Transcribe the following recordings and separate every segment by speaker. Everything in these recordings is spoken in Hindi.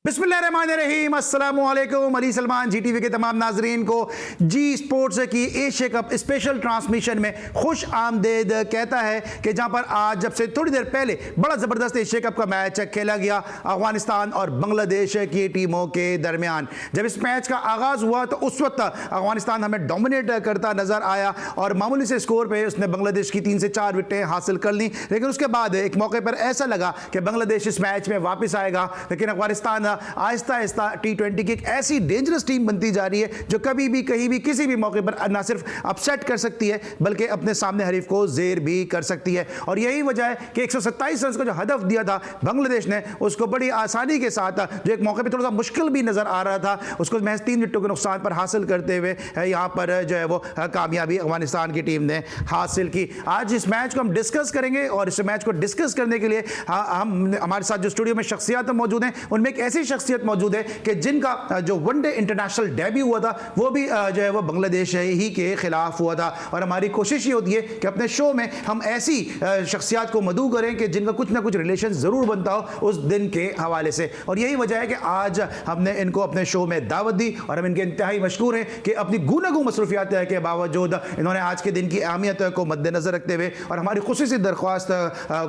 Speaker 1: बिस्मिल्लाहिर्रहमानिर्रहीम, अस्सलामु अलैकुम। अली सलमान जी टीवी के तमाम नाजरीन को जी स्पोर्ट्स की एशिया कप स्पेशल ट्रांसमिशन में खुश आमदेद कहता है कि जहां पर आज जब से थोड़ी देर पहले बड़ा ज़बरदस्त एशिया कप का मैच खेला गया अफगानिस्तान और बांग्लादेश की टीमों के दरमियान। जब इस मैच का आगाज़ हुआ तो उस वक्त अफगानिस्तान हमें डोमिनेट करता नज़र आया और मामूली से स्कोर पर उसने बांग्लादेश की 3 से 4 विकेटें हासिल कर ली। लेकिन उसके बाद एक मौके पर ऐसा लगा कि बांग्लादेश इस मैच में वापस आएगा, लेकिन अफगानिस्तान आहिस्ता आहिस्ता T20 की एक ऐसी डेंजरस टीम बनती जा रही है जो कभी भी कहीं भी किसी भी मौके पर न सिर्फ अपसेट कर सकती है बल्कि अपने सामने हरीफ को जेर भी कर सकती है। और यही वजह है कि 127 रन का जो हदफ दिया था बांग्लादेश ने उसको बड़ी आसानी के साथ, जो एक मौके पर थोड़ा सा मुश्किल भी नजर आ रहा था, उसको महज 3 विकेटों के नुकसान पर हासिल करते हुए यहाँ पर जो है वो कामयाबी अफगानिस्तान की टीम ने हासिल की। आज इस मैच को हम डिस्कस करेंगे और इस मैच को डिस्कस करने के लिए हमारे साथ जो स्टूडियो में शख्सियत मौजूद हैं उनमें एक ऐसी शख्सियत मौजूद है कि जिनका जो वनडे इंटरनेशनल डेब्यू हुआ था वो भी जो है वो बांग्लादेश ही के खिलाफ हुआ था। और हमारी कोशिश ये होती है कि अपने शो में हम ऐसी शख्सियत को मदऊ करें कि जिनका कुछ ना कुछ रिलेशन ज़रूर बनता हो उस दिन के हवाले से। और यही वजह है कि आज हमने इनको अपने शो में दावत दी और हम इनके इंतहाई मशकूर हैं कि अपनी गूनागू मसरूफियात के बावजूद इन्होंने आज के दिन की अहमियत को मद्देनजर रखते हुए और हमारी खुसूसी दरख्वास्त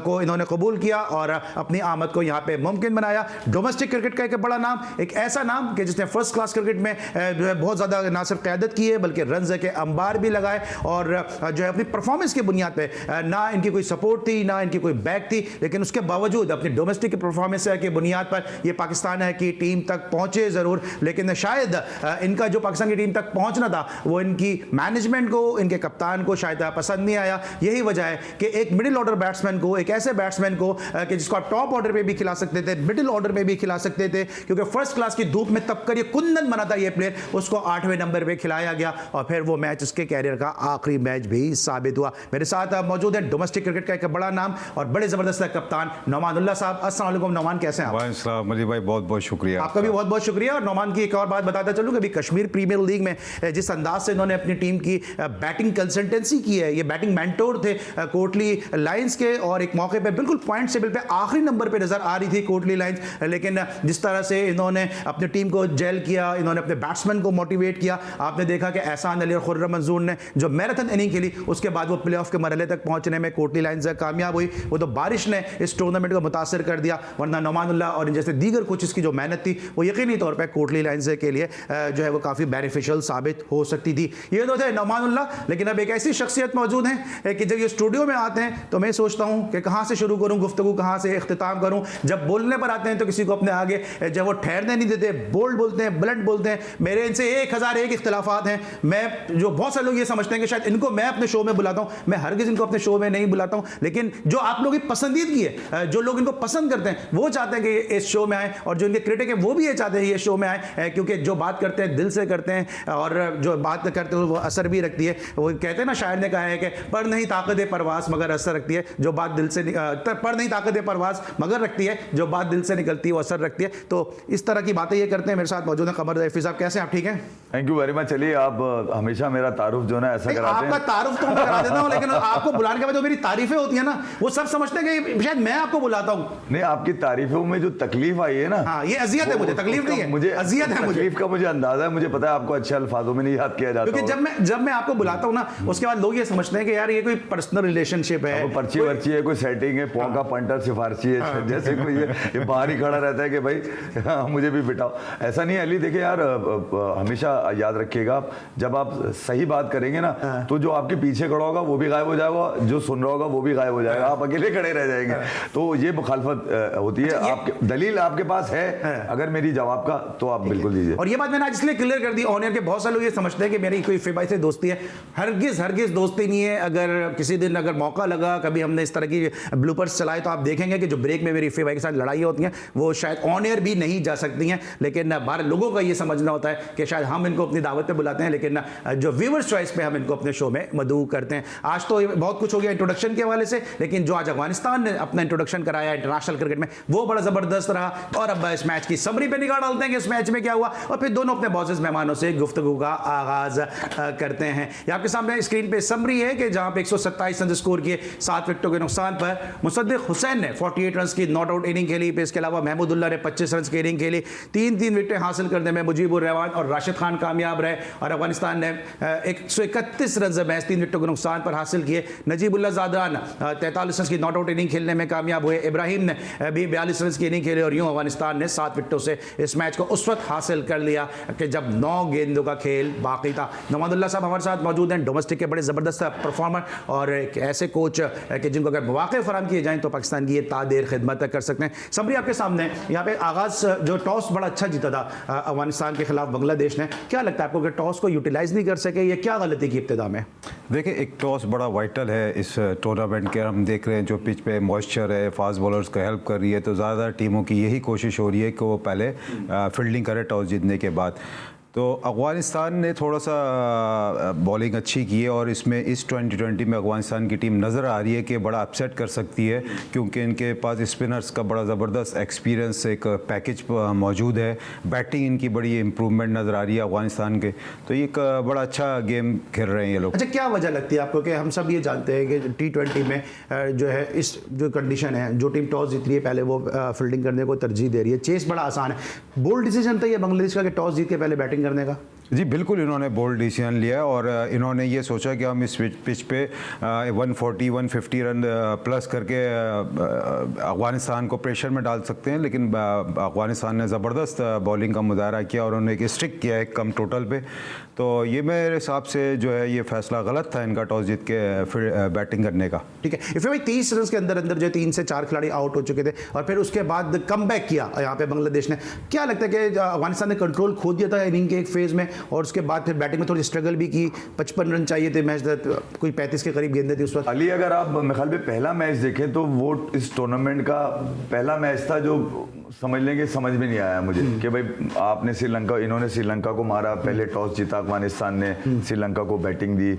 Speaker 1: को इन्होंने कबूल किया और अपनी आमद को यहाँ पे मुमकिन बनाया। डोमेस्टिक क्रिकेट का एक बड़ा नाम, एक ऐसा नाम कि जिसने फर्स्ट क्लास क्रिकेट में जो है बहुत ज़्यादा ना सिर्फ क़यादत की है बल्कि रन्स के अंबार भी लगाए और जो है अपनी परफॉर्मेंस की बुनियाद पे ना इनकी कोई सपोर्ट थी ना इनकी कोई बैक थी, लेकिन उसके बावजूद अपनी डोमेस्टिक परफॉर्मेंस की बुनियाद पर ये पाकिस्तान है कि टीम तक पहुँचे ज़रूर, लेकिन शायद इनका जो पाकिस्तान की टीम तक पहुँचना था वो इनकी मैनेजमेंट को, इनके कप्तान को शायद पसंद नहीं आया। यही वजह है कि एक मिडिल ऑर्डर बैट्समैन को, एक ऐसे बैट्समैन को कि जिसको आप टॉप ऑर्डर पे भी खिला सकते थे, मिडिल ऑर्डर में भी खिला सकते थे, क्योंकि फर्स्ट क्लास की धूप में तपकर ये कुंदन बना था ये प्लेयर, उसको 8वें नंबर पे खिलाया गया और फिर वो मैच उसके कैरियर का आखिरी मैच भी साबित हुआ। मेरे साथ मौजूद है डोमेस्टिक क्रिकेट का एक बड़ा नाम और बड़े जबरदस्त कप्तान नौमानुल्लाह साहब। अस्सलाम वालेकुम नौमान, कैसे हैं आप?
Speaker 2: वालेकुम अली भाई, बहुत बहुत शुक्रिया।
Speaker 1: आपका भी बहुत बहुत शुक्रिया। और नौमान की एक और बात बताता चलूं कि अभी कश्मीर प्रीमियर लीग में जिस अंदाज से इन्होंने अपनी टीम की बैटिंग कंसल्टेंसी की है, ये बैटिंग मेंटोर थे कोटली लायंस के और एक मौके पर बिल्कुल पॉइंट टेबल पे आखिरी नंबर पे नजर आ रही थी कोटली लायंस, लेकिन जिस तरह से इन्होंने अपनी टीम को जेल किया, इन्होंने अपने बैट्समैन को मोटिवेट किया, आपने देखा कि एहसान अली और खुर्रम मंजूर ने जो मैराथन इनिंग खेली उसके बाद वो प्लेऑफ के मरहले तक पहुंचने में कोटली लायंस कामयाब हुई। वो तो बारिश ने इस टूर्नामेंट को मुतासर कर दिया, वरना नौमानुल्लाह और जैसे दीगर कोचेस की जो मेहनत थी वो यकीनी तौर पर कोटली लायंस के लिए जो है वो काफ़ी बेनिफिशियल साबित हो सकती थी। ये तो थे नौमानुल्लाह, लेकिन अब एक ऐसी शख्सियत मौजूद है कि जब ये स्टूडियो में आते हैं तो मैं सोचता हूँ कि कहाँ से शुरू करूँ गुफ्तगू, कहाँ से इख्तिताम करूँ। जब बोलने पर आते हैं तो किसी को अपने आगे जब वो ठहरने नहीं देते, बोल्ड बोलते हैं, ब्लंट बोलते हैं। मेरे इनसे 1001 इख्तिलाफात हैं। मैं जो बहुत सारे लोग ये समझते हैं कि शायद इनको मैं अपने शो में बुलाता हूँ, मैं हरगिज़ इनको अपने शो में नहीं बुलाता हूँ, लेकिन जो आप लोगों की पसंदीदगी है, जो लोग इनको पसंद करते हैं वो चाहते हैं कि इस शो में आए और जो इनके क्रिटिक है वो भी ये चाहते हैं ये शो में आए, क्योंकि जो बात करते हैं दिल से करते हैं और जो बात करते हैं वो असर भी रखती है। वो कहते हैं ना, शायर ने कहा है कि पर नहीं ताकत परवास मगर असर रखती है, जो बात दिल से पर नहीं ताकत परवास मगर रखती है, जो बात दिल से निकलती है वो असर रखती है। तो इस तरह की बातें ये करते हैं। मेरे साथ मौजूद है कमर रफी साहब, कैसे हैं आप? ठीक है,
Speaker 2: थैंक यू वेरी मच। चलिए, आप हमेशा मेरा तारुफ जो ना ऐसा कराते हैं।
Speaker 1: आपका तारुफ तो मैं करा देता हूं, लेकिन आपको बुलाने के बाद जो मेरी तारीफें होती है ना वो सब समझते हैं कि शायद मैं आपको बुलाता हूं।
Speaker 2: नहीं, आपकी तारीफों में जो तकलीफ आई है ना,
Speaker 1: हाँ, ये अजियत है मुझे, तकलीफ नहीं है, मुझे अजियत है। मुझे
Speaker 2: तकलीफ का मुझे अंदाजा है, मुझे पता है आपको अच्छे अल्फाजों में नहीं याद किया जाता,
Speaker 1: क्योंकि जब मैं आपको बुलाता हूं ना उसके बाद लोग ये समझते हैं कि यार ये कोई पर्सनल रिलेशनशिप है,
Speaker 2: पर्ची वर्ची है, कोई सेटिंग है, पौका पंटर सिफारशी है, जैसे कोई ये बाहर ही खड़ा रहता है कि भाई मुझे भी बिठाओ। ऐसा नहीं है अली। देखिए यार, हमेशा याद रखिएगा, जब आप सही बात करेंगे ना तो जो आपके पीछे खड़ा होगा वो भी गायब हो जाएगा, जो सुन रहा होगा वो भी गायब हो जाएगा, आप अकेले खड़े रह जाएंगे। तो ये मुखालफत होती है। आपके दलील आपके पास है अगर मेरी जवाब का, तो आप बिल्कुल दीजिए।
Speaker 1: और ये बात मैंने आज इसलिए क्लियर कर दी ऑन एयर के, बहुत सारे लोग ये समझते हैं कि मेरी कोई फिर भाई से दोस्ती है। हरगिज दोस्ती नहीं है। अगर किसी दिन अगर मौका लगा, कभी हमने इस तरह की ब्लूपर्स चलाए तो आप देखेंगे कि जो ब्रेक में मेरी फिर भाई के साथ लड़ाई होती हैं वो शायद ऑन एयर भी नहीं जा सकती हैं, लेकिन बाहर लोगों का ये समझना होता है कि शायद हम इनको अपनी दावत पे बुलाते हैं, लेकिन जो व्यूअर्स चॉइस पे हम इनको अपने शो में मदऊ करते हैं। आज तो बहुत कुछ हो गया इंट्रोडक्शन के हवाले से, लेकिन जो आज अफगानिस्तान ने अपना इंट्रोडक्शन कराया इंटरनेशनल क्रिकेट में वो बड़ा जबरदस्त रहा। और अब इस मैच की समरी पे निगाह डालते हैं कि इस मैच में क्या हुआ और फिर दोनों अपने बॉसेस मेहमानों से गुफ्तगू का आगाज करते हैं। ये आपके सामने स्क्रीन पे समरी है कि जहां पे 127 रन स्कोर किए, 7 विकेटों के नुकसान पर मुसद्दिक हुसैन ने 48 रन की नॉट आउट इनिंग खेली। इसके अलावा महमूदुल्लाह ने 25 25 रन की इनिंग खेली, 3 विकेटें हासिल करने में मुजीबुर रहमान और राशिद खान कामयाब रहे और अफगानिस्तान ने 131 रन मैच 3 विकेटों के नुकसान पर हासिल किए। नजीबुल्लाह ज़ादरान 43 रन की नॉट आउट इनिंग खेलने में कामयाब हुए। इब्राहिम ने भी 42 रन की इनिंग खेली और यूं अफगानिस्तान ने 7 विकेटों से इस मैच को उस वक्त हासिल कर लिया कि जब 9 गेंदों का खेल बाकी था। नवाजुल्लाह साहब हमारे साथ मौजूद हैं, डोमेस्टिक के बड़े ज़बरदस्त परफॉर्मर और एक ऐसे कोच कि जिनको अगर मौके फराहम किए जाएँ तो पाकिस्तान की ये तादेर खिदमत कर सकते हैं। समरी आपके सामने यहाँ पे आगाज़ जो टॉस बड़ा अच्छा जीता था अफगानिस्तान के खिलाफ बांग्लादेश ने, क्या लगता है आपको कि टॉस को यूटिलाइज नहीं कर सके, ये क्या गलती की इब्तिदा में?
Speaker 3: देखिए, एक टॉस बड़ा वाइटल है इस टूर्नामेंट के। हम देख रहे हैं जो पिच पे मॉइस्चर है, फास्ट बॉलर्स को हेल्प कर रही है, तो ज़्यादा टीमों की यही कोशिश हो रही है कि वो पहले फील्डिंग करे टॉस जीतने के बाद। तो अफगानिस्तान ने थोड़ा सा बॉलिंग अच्छी की है और इसमें इस 2020 में अफगानिस्तान की टीम नज़र आ रही है कि बड़ा अपसेट कर सकती है, क्योंकि इनके पास स्पिनर्स का बड़ा ज़बरदस्त एक्सपीरियंस एक पैकेज मौजूद है। बैटिंग इनकी बड़ी इम्प्रूवमेंट नज़र आ रही है अफगानिस्तान के, तो ये एक बड़ा अच्छा गेम खेल रहे हैं ये लोग।
Speaker 1: अच्छा, क्या वजह लगती है आपको कि हम सब ये जानते हैं कि T20 में जो है इस जो कंडीशन है, जो टीम टॉस जीत रही है पहले वो फील्डिंग करने को तरजीह दे रही है, चेस बड़ा आसान है। बोल्ड डिसीजन था ये बांग्लादेश का कि टॉस जीत के पहले बैटिंग करने का?
Speaker 3: जी बिल्कुल, इन्होंने बोल्ड डिसीजन लिया और इन्होंने ये सोचा कि हम इस पिच पे 140-150 रन प्लस करके अफगानिस्तान को प्रेशर में डाल सकते हैं, लेकिन अफगानिस्तान ने ज़बरदस्त बॉलिंग का मुजाहरा किया और उन्होंने एक स्ट्रिक किया है कम टोटल पे। तो ये मेरे हिसाब से जो है ये फैसला गलत था इनका टॉस जीत के फिर बैटिंग करने का।
Speaker 1: ठीक है, इफ़ भाई 30 रन के अंदर जो 3 से 4 खिलाड़ी आउट हो चुके थे और फिर उसके बाद कम बैक किया यहाँ पे बांग्लादेश ने, क्या लगता है कि अफगानिस्तान ने कंट्रोल खो दिया था इनिंग के एक फेज़ में और उसके बाद फिर बैटिंग में थोड़ी स्ट्रगल भी की? 55 रन चाहिए थे, मैच कोई 35 के करीब गेंदें थी उस वक्त।
Speaker 2: अली, अगर आप मेरे ख्याल में पहला मैच देखें तो वो इस टूर्नामेंट का पहला मैच था जो समझ लेंगे, समझ में नहीं आया मुझे कि भाई आपने इन्होंने श्रीलंका को मारा, पहले टॉस जीता अफगानिस्तान ने, श्रीलंका को बैटिंग दी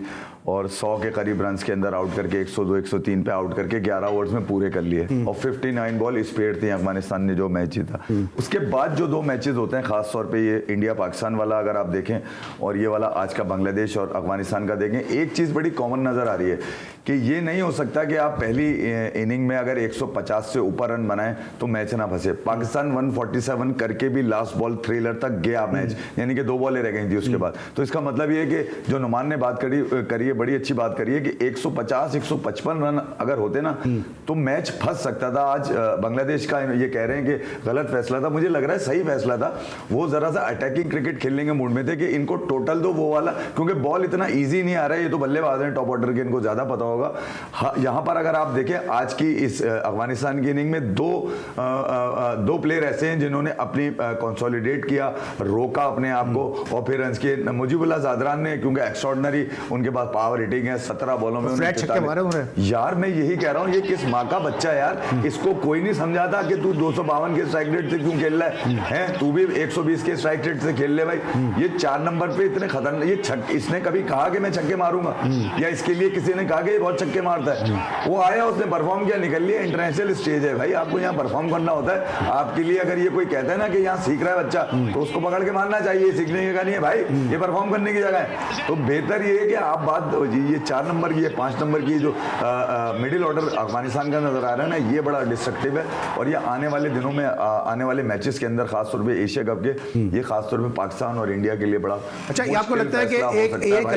Speaker 2: और 100 के करीब रन के अंदर आउट करके 102-103 पे आउट करके 11 ओवर्स में पूरे कर लिए और 59 बॉल स्पेयर थी अफगानिस्तान ने जो मैच जीता। उसके बाद जो 2 मैचेस होते हैं, खास तौर पे ये इंडिया पाकिस्तान वाला अगर आप देखें और ये वाला आज का बांग्लादेश और अफगानिस्तान का देखें, एक चीज़ बड़ी कॉमन नज़र आ रही है कि ये नहीं हो सकता कि आप पहली इनिंग में अगर 150 से ऊपर रन बनाएं तो मैच ना फंसे। पाकिस्तान 147 करके भी लास्ट बॉल थ्रिलर तक गया मैच, यानी कि 2 बॉलें रह गई थी उसके बाद। तो इसका मतलब ये है कि जो नुमान ने बात करी है, बड़ी अच्छी बात करी है कि 150-155 रन अगर होते ना तो मैच फंस सकता था। आज बांग्लादेश का ये कह रहे हैं कि गलत फैसला था, मुझे लग रहा है सही फैसला था। वो जरा सा अटैकिंग क्रिकेट खेलने के मूड में थे कि इनको टोटल दो वो वाला, क्योंकि बॉल इतना ईजी नहीं आ रहा है। ये तो बल्लेबाज हैं टॉप ऑर्डर के, इनको ज्यादा पता होगा। यहाँ पर अगर आप देखें आज की इस अफगानिस्तान की इनिंग में दो प्लेयर ऐसे हैं जिन्होंने अपनी कंसोलिडेट किया, रोका अपने आप को और फिर रन के। मुजीबुल्लाह ज़ादरान ने, क्योंकि एक्स्ट्राऑर्डिनरी उनके पास पावर हिटिंग है, 17 बॉलों में यार मैं यही कह रहा हूँ, ये किस माँ का बच्चा है यार। इसको कोई नहीं समझाता कि तू 252 के स्ट्राइक रेट से क्यों खेल रहा है, तू भी 120 के स्ट्राइक रेट से खेल ले भाई। ये 4 नंबर पे इतने खतरनाक, ये इसने कभी कहा कि मैं छक्के मारूंगा, या इसके लिए किसी ने कहा कि ये बहुत छक्के मारता है? वो आया, उसने परफॉर्म किया, निकल लिया। इंटरनेशनल स्टेज है भाई, आपको यहाँ परफॉर्म करना होता है। आपके लिए अगर ये कोई कहता है ना कि यहाँ सीख रहा है बच्चा, तो उसको पकड़ के मारना चाहिए। सीखने का नहीं है भाई, ये परफॉर्म करने की जगह है। तो बेहतर ये है कि आप बात ये 4 नंबर की, 5 नंबर की जो मिडिल ऑर्डर अफगानिस्तान का नजर आ रहा है ना, ये बड़ा डिस्ट्रक्टिव है। और ये आने वाले दिनों में, आने वाले मैचेस के अंदर, खासतौर पे एशिया कप के, ये खासतौर पे पाकिस्तान और इंडिया के लिए बड़ा
Speaker 1: अच्छा। ये आपको लगता है कि एक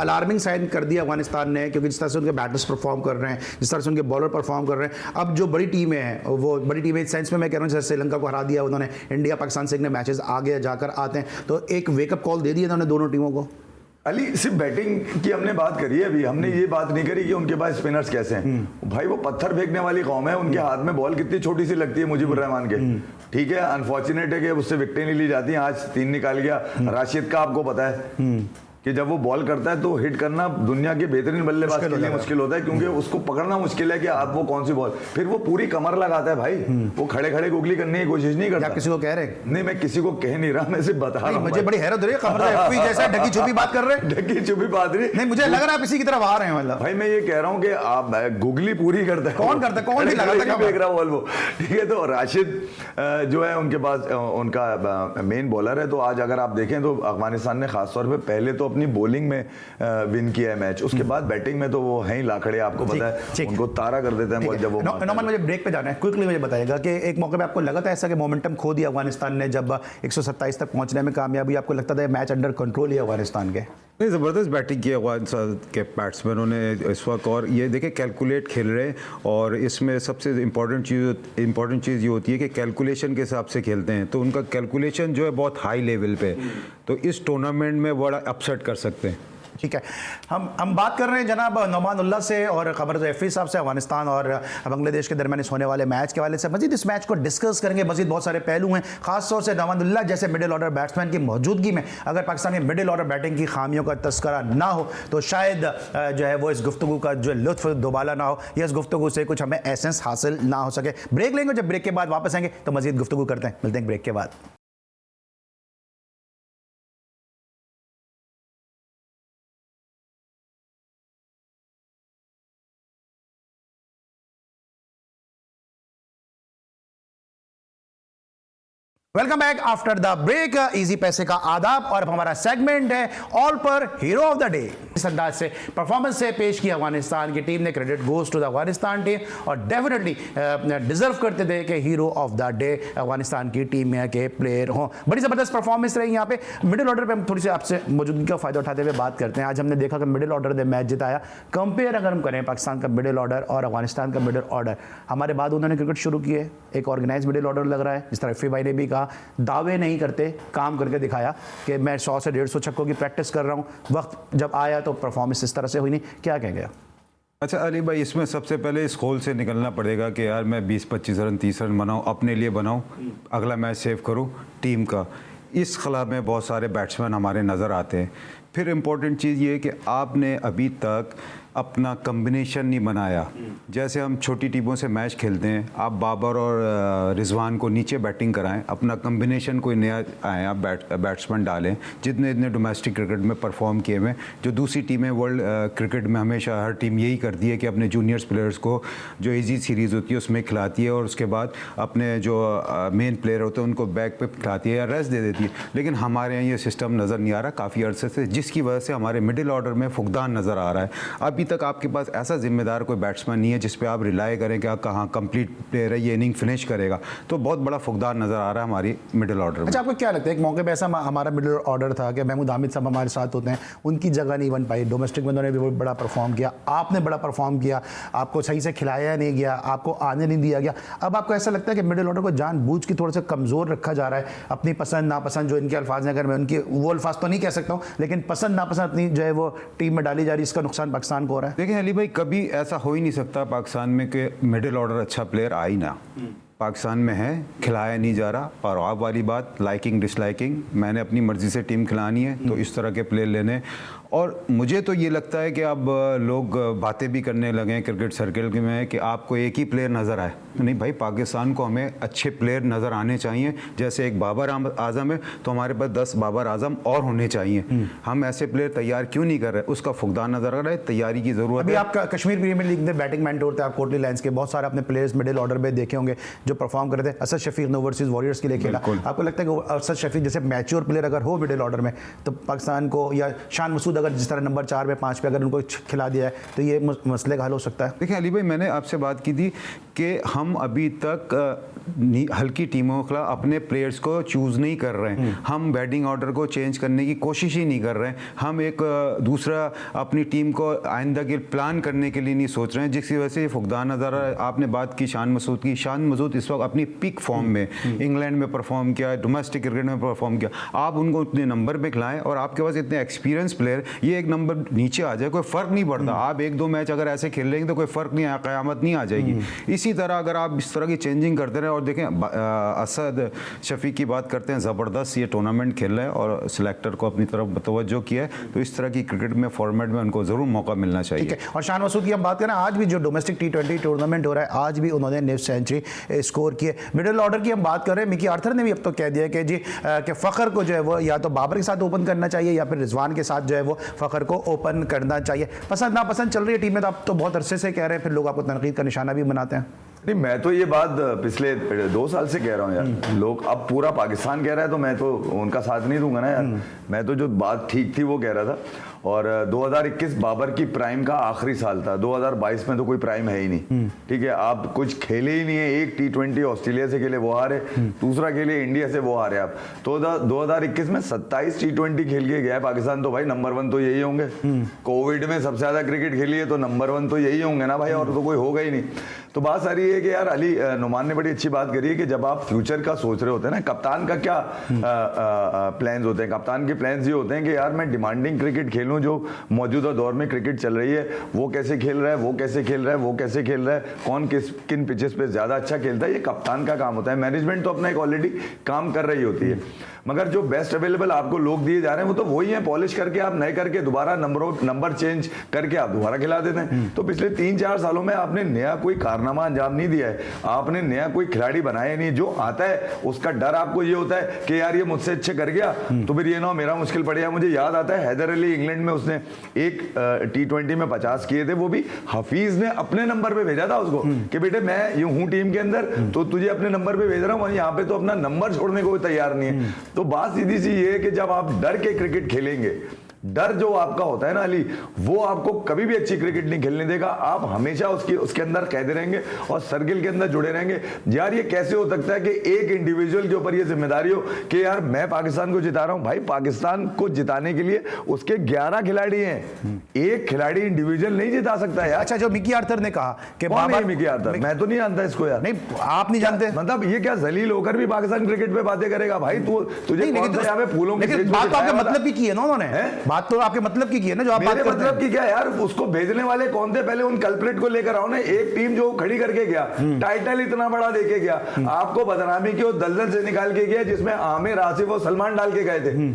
Speaker 1: अलार्मिंग साइन कर दिया अफगानिस्तान ने, क्योंकि जिस तरह से उनके बैटर्स परफॉर्म कर रहे हैं, जिस तरह से उनके बॉलर परफॉर्म कर रहे हैं, अब जो बड़ी टीमें हैं, वो बड़ी टीमें इस सेंस में मैं कह रहा हूँ, जैसे श्रीलंका को हरा दिया उन्होंने, इंडिया पाकिस्तान से मैचेस आगे जाकर आते हैं, तो एक वेकअप कॉल दे दिया उन्होंने दोनों टीमों को।
Speaker 2: अली, सिर्फ बैटिंग की हमने बात करी है अभी, हमने ये बात नहीं करी कि उनके पास स्पिनर्स कैसे हैं। भाई वो पत्थर फेंकने वाली कौम है, उनके हाथ में बॉल कितनी छोटी सी लगती है मुजीबुर रहमान के। ठीक है, अनफॉर्चुनेट है कि उससे विकेटें नहीं ली जाती हैं। आज 3 निकाल गया। राशिद का आपको पता है कि जब वो बॉल करता है तो हिट करना दुनिया के बेहतरीन बल्लेबाज के लिए मुश्किल होता है, क्योंकि उसको पकड़ना मुश्किल है कि आप वो कौन सी बॉल, फिर वो पूरी कमर लगाता है भाई। वो खड़े खड़े गुगली करने की कोशिश नहीं करता।
Speaker 1: किसी को कह रहे?
Speaker 2: नहीं, मैं किसी को कह नहीं रहा, मैं सिर्फ बता रहा हूं।
Speaker 1: मुझे बड़ी हैरत हो रही है, कमर जैसा ढकी छुपी बात कर रहे हैं।
Speaker 2: ढकी छुपी बात नहीं,
Speaker 1: मुझे लग रहा है आप इसी की तरफ आ रहे हैं। मतलब
Speaker 2: भाई मैं ये कह रहा हूँ कि आप गुगली पूरी करता है।
Speaker 1: कौन करता है? कौन नहीं लगाता?
Speaker 2: फेंक रहा बॉल वो। ठीक है, तो राशिद जो है उनके पास, उनका मेन बॉलर है। तो आज अगर आप देखें तो अफगानिस्तान ने खासतौर पर पहले तो अपनी बॉलिंग में विन किया है मैच, उसके बाद बैटिंग में तो वो है ही लाखड़े, आपको पता है, उनको तारा कर देते हैं जब वो
Speaker 1: नौमान, मुझे ब्रेक पे जाना है, क्विकली मुझे बताइएगा कि एक मौके पे आपको लगा था ऐसा कि मोमेंटम खो दिया अफगानिस्तान ने जब 127 तक पहुंचने में कामयाबी, आपको लगता था मैच अंडर कंट्रोल ही है अफगानिस्तान के?
Speaker 3: नहीं, ज़बरदस्त बैटिंग की अफगानिस्तान के बैट्समैनों ने इस वक्त, और ये देखें कैलकुलेट खेल रहे हैं, और इसमें सबसे इम्पॉर्टेंट चीज़ ये होती है कि कैलकुलेशन के हिसाब से खेलते हैं, तो उनका कैलकुलेशन जो है बहुत हाई लेवल पे, तो इस टूर्नामेंट में बड़ा अपसेट कर सकते हैं।
Speaker 1: ठीक है, हम बात कर रहे हैं जनाब नौमानुल्लाह से, और खबर तो एफी साहब से अफगानिस्तान और बांग्लादेश के दरमियान इस होने वाले मैच के हवाले से। मजीद इस मैच को डिस्कस करेंगे, मजीद बहुत सारे पहलू हैं, खासतौर से नौमानुल्लाह जैसे मिडिल ऑर्डर बैट्समैन की मौजूदगी में अगर पाकिस्तान की मिडिल ऑर्डर बैटिंग की खामियों का तस्करा ना हो तो शायद जो है वो इस गुफ्तगू का जो लुत्फ दोबारा ना हो, या इस गुफ्तगू से कुछ हमें एसेंस हासिल ना हो सके। ब्रेक लेंगे, जब ब्रेक के बाद वापस आएंगे तो मजीद गुफ्तगू करते हैं। मिलते हैं ब्रेक के बाद। Welcome back after the break. Easy पैसे का आदाब, और अब हमारा सेगमेंट है ऑल पर हीरो ऑफ द डे। इस अंदाज से परफॉर्मेंस से पेश की अफगानिस्तान की टीम ने, credit goes to the Afghanistan team, और डेफिनेटली डिजर्व करते थे कि hero of the day Afghanistan की टीम में के प्लेयर हों। बड़ी ज़बरदस्त परफॉर्मेंस रही यहाँ पे। मिडिल ऑर्डर पे हम थोड़ी सी आपसे मौजूदगी का फ़ायदा उठाते हुए बात करते हैं। आज हमने देखा कि मिडिल ऑर्डर ने मैच जिताया। कंपेयर अगर हम करें पाकिस्तान का मिडिल ऑर्डर और अफगानिस्तान का मिडिल ऑर्डर, हमारे बाद उन्होंने क्रिकेट शुरू किए, एक ऑर्गेनाइज मिडिल ऑर्डर लग रहा है, जिस तरह FI भाई ने भी कहा, दावे नहीं करते, काम करके दिखाया कि मैं 100 से 150 छक्कों की प्रैक्टिस कर रहा हूँ। वक्त जब आया तो परफॉर्मेंस इस तरह से हुई नहीं, क्या कह गया?
Speaker 3: अच्छा अली भाई, इसमें सबसे पहले इस होल से निकलना पड़ेगा कि यार मैं 20-25 रन 30 रन बनाऊँ, अपने लिए बनाऊँ, अगला मैच सेव करूँ टीम का। इस खला में बहुत सारे बैट्समैन हमारे नज़र आते हैं। फिर इम्पोर्टेंट चीज़ ये है कि आपने अभी तक अपना कम्बिनेशन नहीं बनाया। जैसे हम छोटी टीमों से मैच खेलते हैं, आप बाबर और रिजवान को नीचे बैटिंग कराएं, अपना कम्बिनेशन कोई नया आए, आप बैट्समैन डालें जितने डोमेस्टिक क्रिकेट में परफॉर्म किए हुए। जो दूसरी टीमें वर्ल्ड क्रिकेट में हमेशा हर टीम यही करती है कि अपने जूनियर्स प्लेयर्स को जो ईजी सीरीज़ होती है उसमें खिलाती है, और उसके बाद अपने जो मेन प्लेयर होते हैं उनको बैक पे खिलाती है या रेस्ट दे देती है। लेकिन हमारे यहाँ ये सिस्टम नज़र नहीं आ रहा काफ़ी अरसे से, जिसकी वजह से हमारे मिडिल ऑर्डर में फुकदान नज़र आ रहा है। अभी तक आपके पास ऐसा जिम्मेदार कोई बैट्समैन नहीं है जिस पे आप रिलाई करें कि कहाँ कंप्लीट प्लेयर है, ये इनिंग फिनिश करेगा। तो बहुत बड़ा फुकदान नज़र आ रहा है हमारी मिडिल ऑर्डर में।
Speaker 1: अच्छा, आपको क्या लगता है, एक मौके पे ऐसा हमारा मिडिल ऑर्डर था कि महमूद हामिद साहब हमारे साथ होते हैं, उनकी जगह नहीं बन पाई, डोमेस्टिक में उन्होंने भी बहुत बड़ा परफॉर्म किया, आपने बड़ा परफॉर्म किया, आपको सही से खिलाया नहीं गया, आपको आने नहीं दिया गया। अब आपको ऐसा लगता है कि मिडिल ऑर्डर को जानबूझ के थोड़ा सा कमज़ोर रखा जा रहा है, अपनी पसंद नापसंद, जो इनके अल्फाज हैं, अगर मैं उनकी वो अल्फाज तो नहीं कह सकता हूँ, लेकिन पसंद नापसंद अपनी जो है वो टीम में डाली जा रही है, इसका नुकसान पाकिस्तान को हो रहा है?
Speaker 3: देखिए अली भाई, कभी ऐसा हो ही नहीं सकता पाकिस्तान में कि मिडिल ऑर्डर अच्छा प्लेयर आ ही ना। पाकिस्तान में है, खिलाया नहीं जा रहा। और आप वाली बात, लाइकिंग डिसलाइकिंग, मैंने अपनी मर्ज़ी से टीम खिलानी है तो इस तरह के प्लेयर लेने। और मुझे तो ये लगता है कि अब लोग बातें भी करने लगे हैं क्रिकेट सर्कल में कि आपको एक ही प्लेयर नज़र आए। नहीं भाई, पाकिस्तान को हमें अच्छे प्लेयर नज़र आने चाहिए। जैसे एक बाबर आजम है तो हमारे पास 10 बाबर आजम और होने चाहिए। हम ऐसे प्लेयर तैयार क्यों नहीं कर रहे? उसका फुकदान नज़र आ रहा है, तैयारी की ज़रूरत है।
Speaker 1: अभी आप कश्मीर प्रीमियर लीग में बैटिंग मेंटोर थे, आप कोटली लाइन्स के, बहुत सारे अपने प्लेयर्स मिडिल ऑर्डर में देखे होंगे जो परफॉर्म कर रहे थे। असद शफीक ने ओवरसीज वॉरियर्स के लिए खेला। आपको लगता है कि असद शफीक जैसे मैच्योर प्लेयर अगर हो मिडिल ऑर्डर में तो पाकिस्तान को, या शान मसूद अगर जिस तरह नंबर 4 में 5 पे अगर उनको खिला दिया है तो ये मसले का हल हो सकता है?
Speaker 3: देखिए अली भाई, मैंने आपसे बात की थी कि हम अभी तक हल्की टीमों के खिलाफ अपने प्लेयर्स को चूज़ नहीं कर रहे हैं। हम बैटिंग ऑर्डर को चेंज करने की कोशिश ही नहीं कर रहे हैं। हम एक दूसरा अपनी टीम को आइंदा के प्लान करने के लिए नहीं सोच रहे हैं, जिसकी वजह से ये फुकदान नज़र आ रहा है। आपने बात की शान मसूद की। शान मसूद इस वक्त अपनी पिक फॉर्म में इंग्लैंड में परफॉर्म किया, डोमेस्टिक क्रिकेट में परफॉर्म किया। आप उनको उतने नंबर पे खिलाएं और आपके पास इतने एक्सपीरियंस प्लेयर, ये एक नंबर नीचे आ जाए कोई फ़र्क नहीं पड़ता। आप 1-2 मैच अगर ऐसे खेल लेंगे तो कोई फ़र्क नहीं, क़यामत नहीं आ जाएगी। इसी तरह अगर आप इस तरह की चेंजिंग करते रहे, और देखें असद शफीक की बात करते हैं, ज़बरदस्त ये टूर्नामेंट खेल रहे हैं और सिलेक्टर को अपनी तरफ तवज्जो किया है, तो इस तरह की क्रिकेट में फॉर्मेट में उनको ज़रूर मौका मिलना चाहिए।
Speaker 1: ठीक है, और शान मसूद की हम बात करें, आज भी जो डोमेस्टिक T20 टूर्नामेंट हो रहा है, आज भी उन्होंने 9 सेंचुरी स्कोर की है। मिडिल ऑर्डर की हम बात कर रहे हैं, मिकी आर्थर ने भी अब तो कह दिया कि जी कि फ़खर को जो है वो या तो बाबर के साथ ओपन करना चाहिए या फिर रिजवान के साथ जो है वो फ़खर को ओपन करना चाहिए। पसंद नापसंद चल रही है टीम में, तो आप तो बहुत अरसे से कह रहे हैं, फिर लोग आपको तनकीद का निशाना भी बनाते हैं।
Speaker 2: नहीं, मैं तो ये बात पिछले 2 साल से कह रहा हूँ यार। लोग अब पूरा पाकिस्तान कह रहा है तो मैं तो उनका साथ नहीं दूंगा ना यार। मैं तो जो बात ठीक थी वो कह रहा था। और 2021 बाबर की प्राइम का आखिरी साल था। 2022 में तो कोई प्राइम है ही नहीं, ठीक है। आप कुछ खेले ही नहीं है। एक T20 ऑस्ट्रेलिया से खेले, वो हारे। दूसरा खेले इंडिया से, वो हारे आप। तो 2021 में 27 T20 खेल के गया है पाकिस्तान, तो भाई नंबर 1 तो यही होंगे। कोविड में सबसे ज्यादा क्रिकेट खेली है तो नंबर 1 तो यही होंगे ना भाई, और तो कोई होगा ही नहीं। तो बात सारी है कि यार अली नुमान ने बड़ी अच्छी बात करी है कि जब आप फ्यूचर का सोच रहे होते हैं ना, कप्तान का क्या प्लान्स होते हैं। कप्तान के प्लान्स ये होते हैं कि यार मैं डिमांडिंग क्रिकेट खेलूं, जो मौजूदा दौर में क्रिकेट चल रही है वो कैसे खेल रहा है, वो कैसे खेल रहा है, वो कैसे खेल रहा है, कौन किन पिचेस पे ज्यादा अच्छा खेलता है, ये कप्तान का काम होता है। मैनेजमेंट तो अपना एक ऑलरेडी काम कर रही होती है, मगर जो बेस्ट अवेलेबल आपको लोग दिए जा रहे हैं वो तो वही है। पॉलिश करके आप नए करके दोबारा नंबर चेंज करके आप दोबारा खिला देते हैं। तो पिछले 3-4 सालों में आपने नया कोई कारनामा अंजाम नहीं दिया है, आपने नया कोई खिलाड़ी बनाया नहीं। जो आता है उसका डर आपको ये होता है कि यार ये मुझसे अच्छे कर गया तो फिर ये ना मेरा मुश्किल पड़ गया। मुझे याद आता है हैदर अली इंग्लैंड में उसने एक T20 में 50 किए थे, वो भी हफीज ने अपने नंबर पे भेजा था उसको कि बेटे मैं ये हूं टीम के अंदर तो तुझे अपने नंबर पे भेज रहा हूं, यहाँ पे तो अपना नंबर छोड़ने को तैयार नहीं है। तो बात सीधी सी ये है कि जब आप डर के क्रिकेट खेलेंगे, डर जो आपका होता है ना अली, वो आपको कभी भी अच्छी क्रिकेट नहीं खेलने देगा। आप हमेशा उसके अंदर कैद रहेंगे और सर्किल के अंदर जुड़े रहेंगे। यार ये कैसे हो सकता है कि एक इंडिविजुअल के ऊपर ये जिम्मेदारी हो कि यार मैं पाकिस्तान को जिता रहा हूं। भाई पाकिस्तान को जिताने के लिए उसके 11 खिलाड़ी हैं, एक खिलाड़ी इंडिविजुअल नहीं जिता सकता यार।
Speaker 1: अच्छा, जो मिकी आर्थर ने कहा कि
Speaker 2: बाबर, मिकी आर्थर, मैं तो नहीं जानता इसको यार।
Speaker 1: नहीं, आप नहीं जानते,
Speaker 2: मतलब ये क्या जलील होकर भी पाकिस्तान क्रिकेट पे बातें करेगा भाई? तुझे कौन सा यहाँ पे फूलों की
Speaker 1: बात तो आपके मतलब की है ना उन्होंने, बात तो आपके मतलब की है ना जो आप बात करते हैं।
Speaker 2: मतलब की क्या यार, उसको भेजने वाले कौन थे? पहले उन कल्प्रिट को लेकर आओ ना। एक टीम जो खड़ी करके गया, टाइटल इतना बड़ा देके गया, आपको बदनामी की दलदल से निकाल के गया जिसमें आमिर, आसिफ और सलमान डाल के गए थे,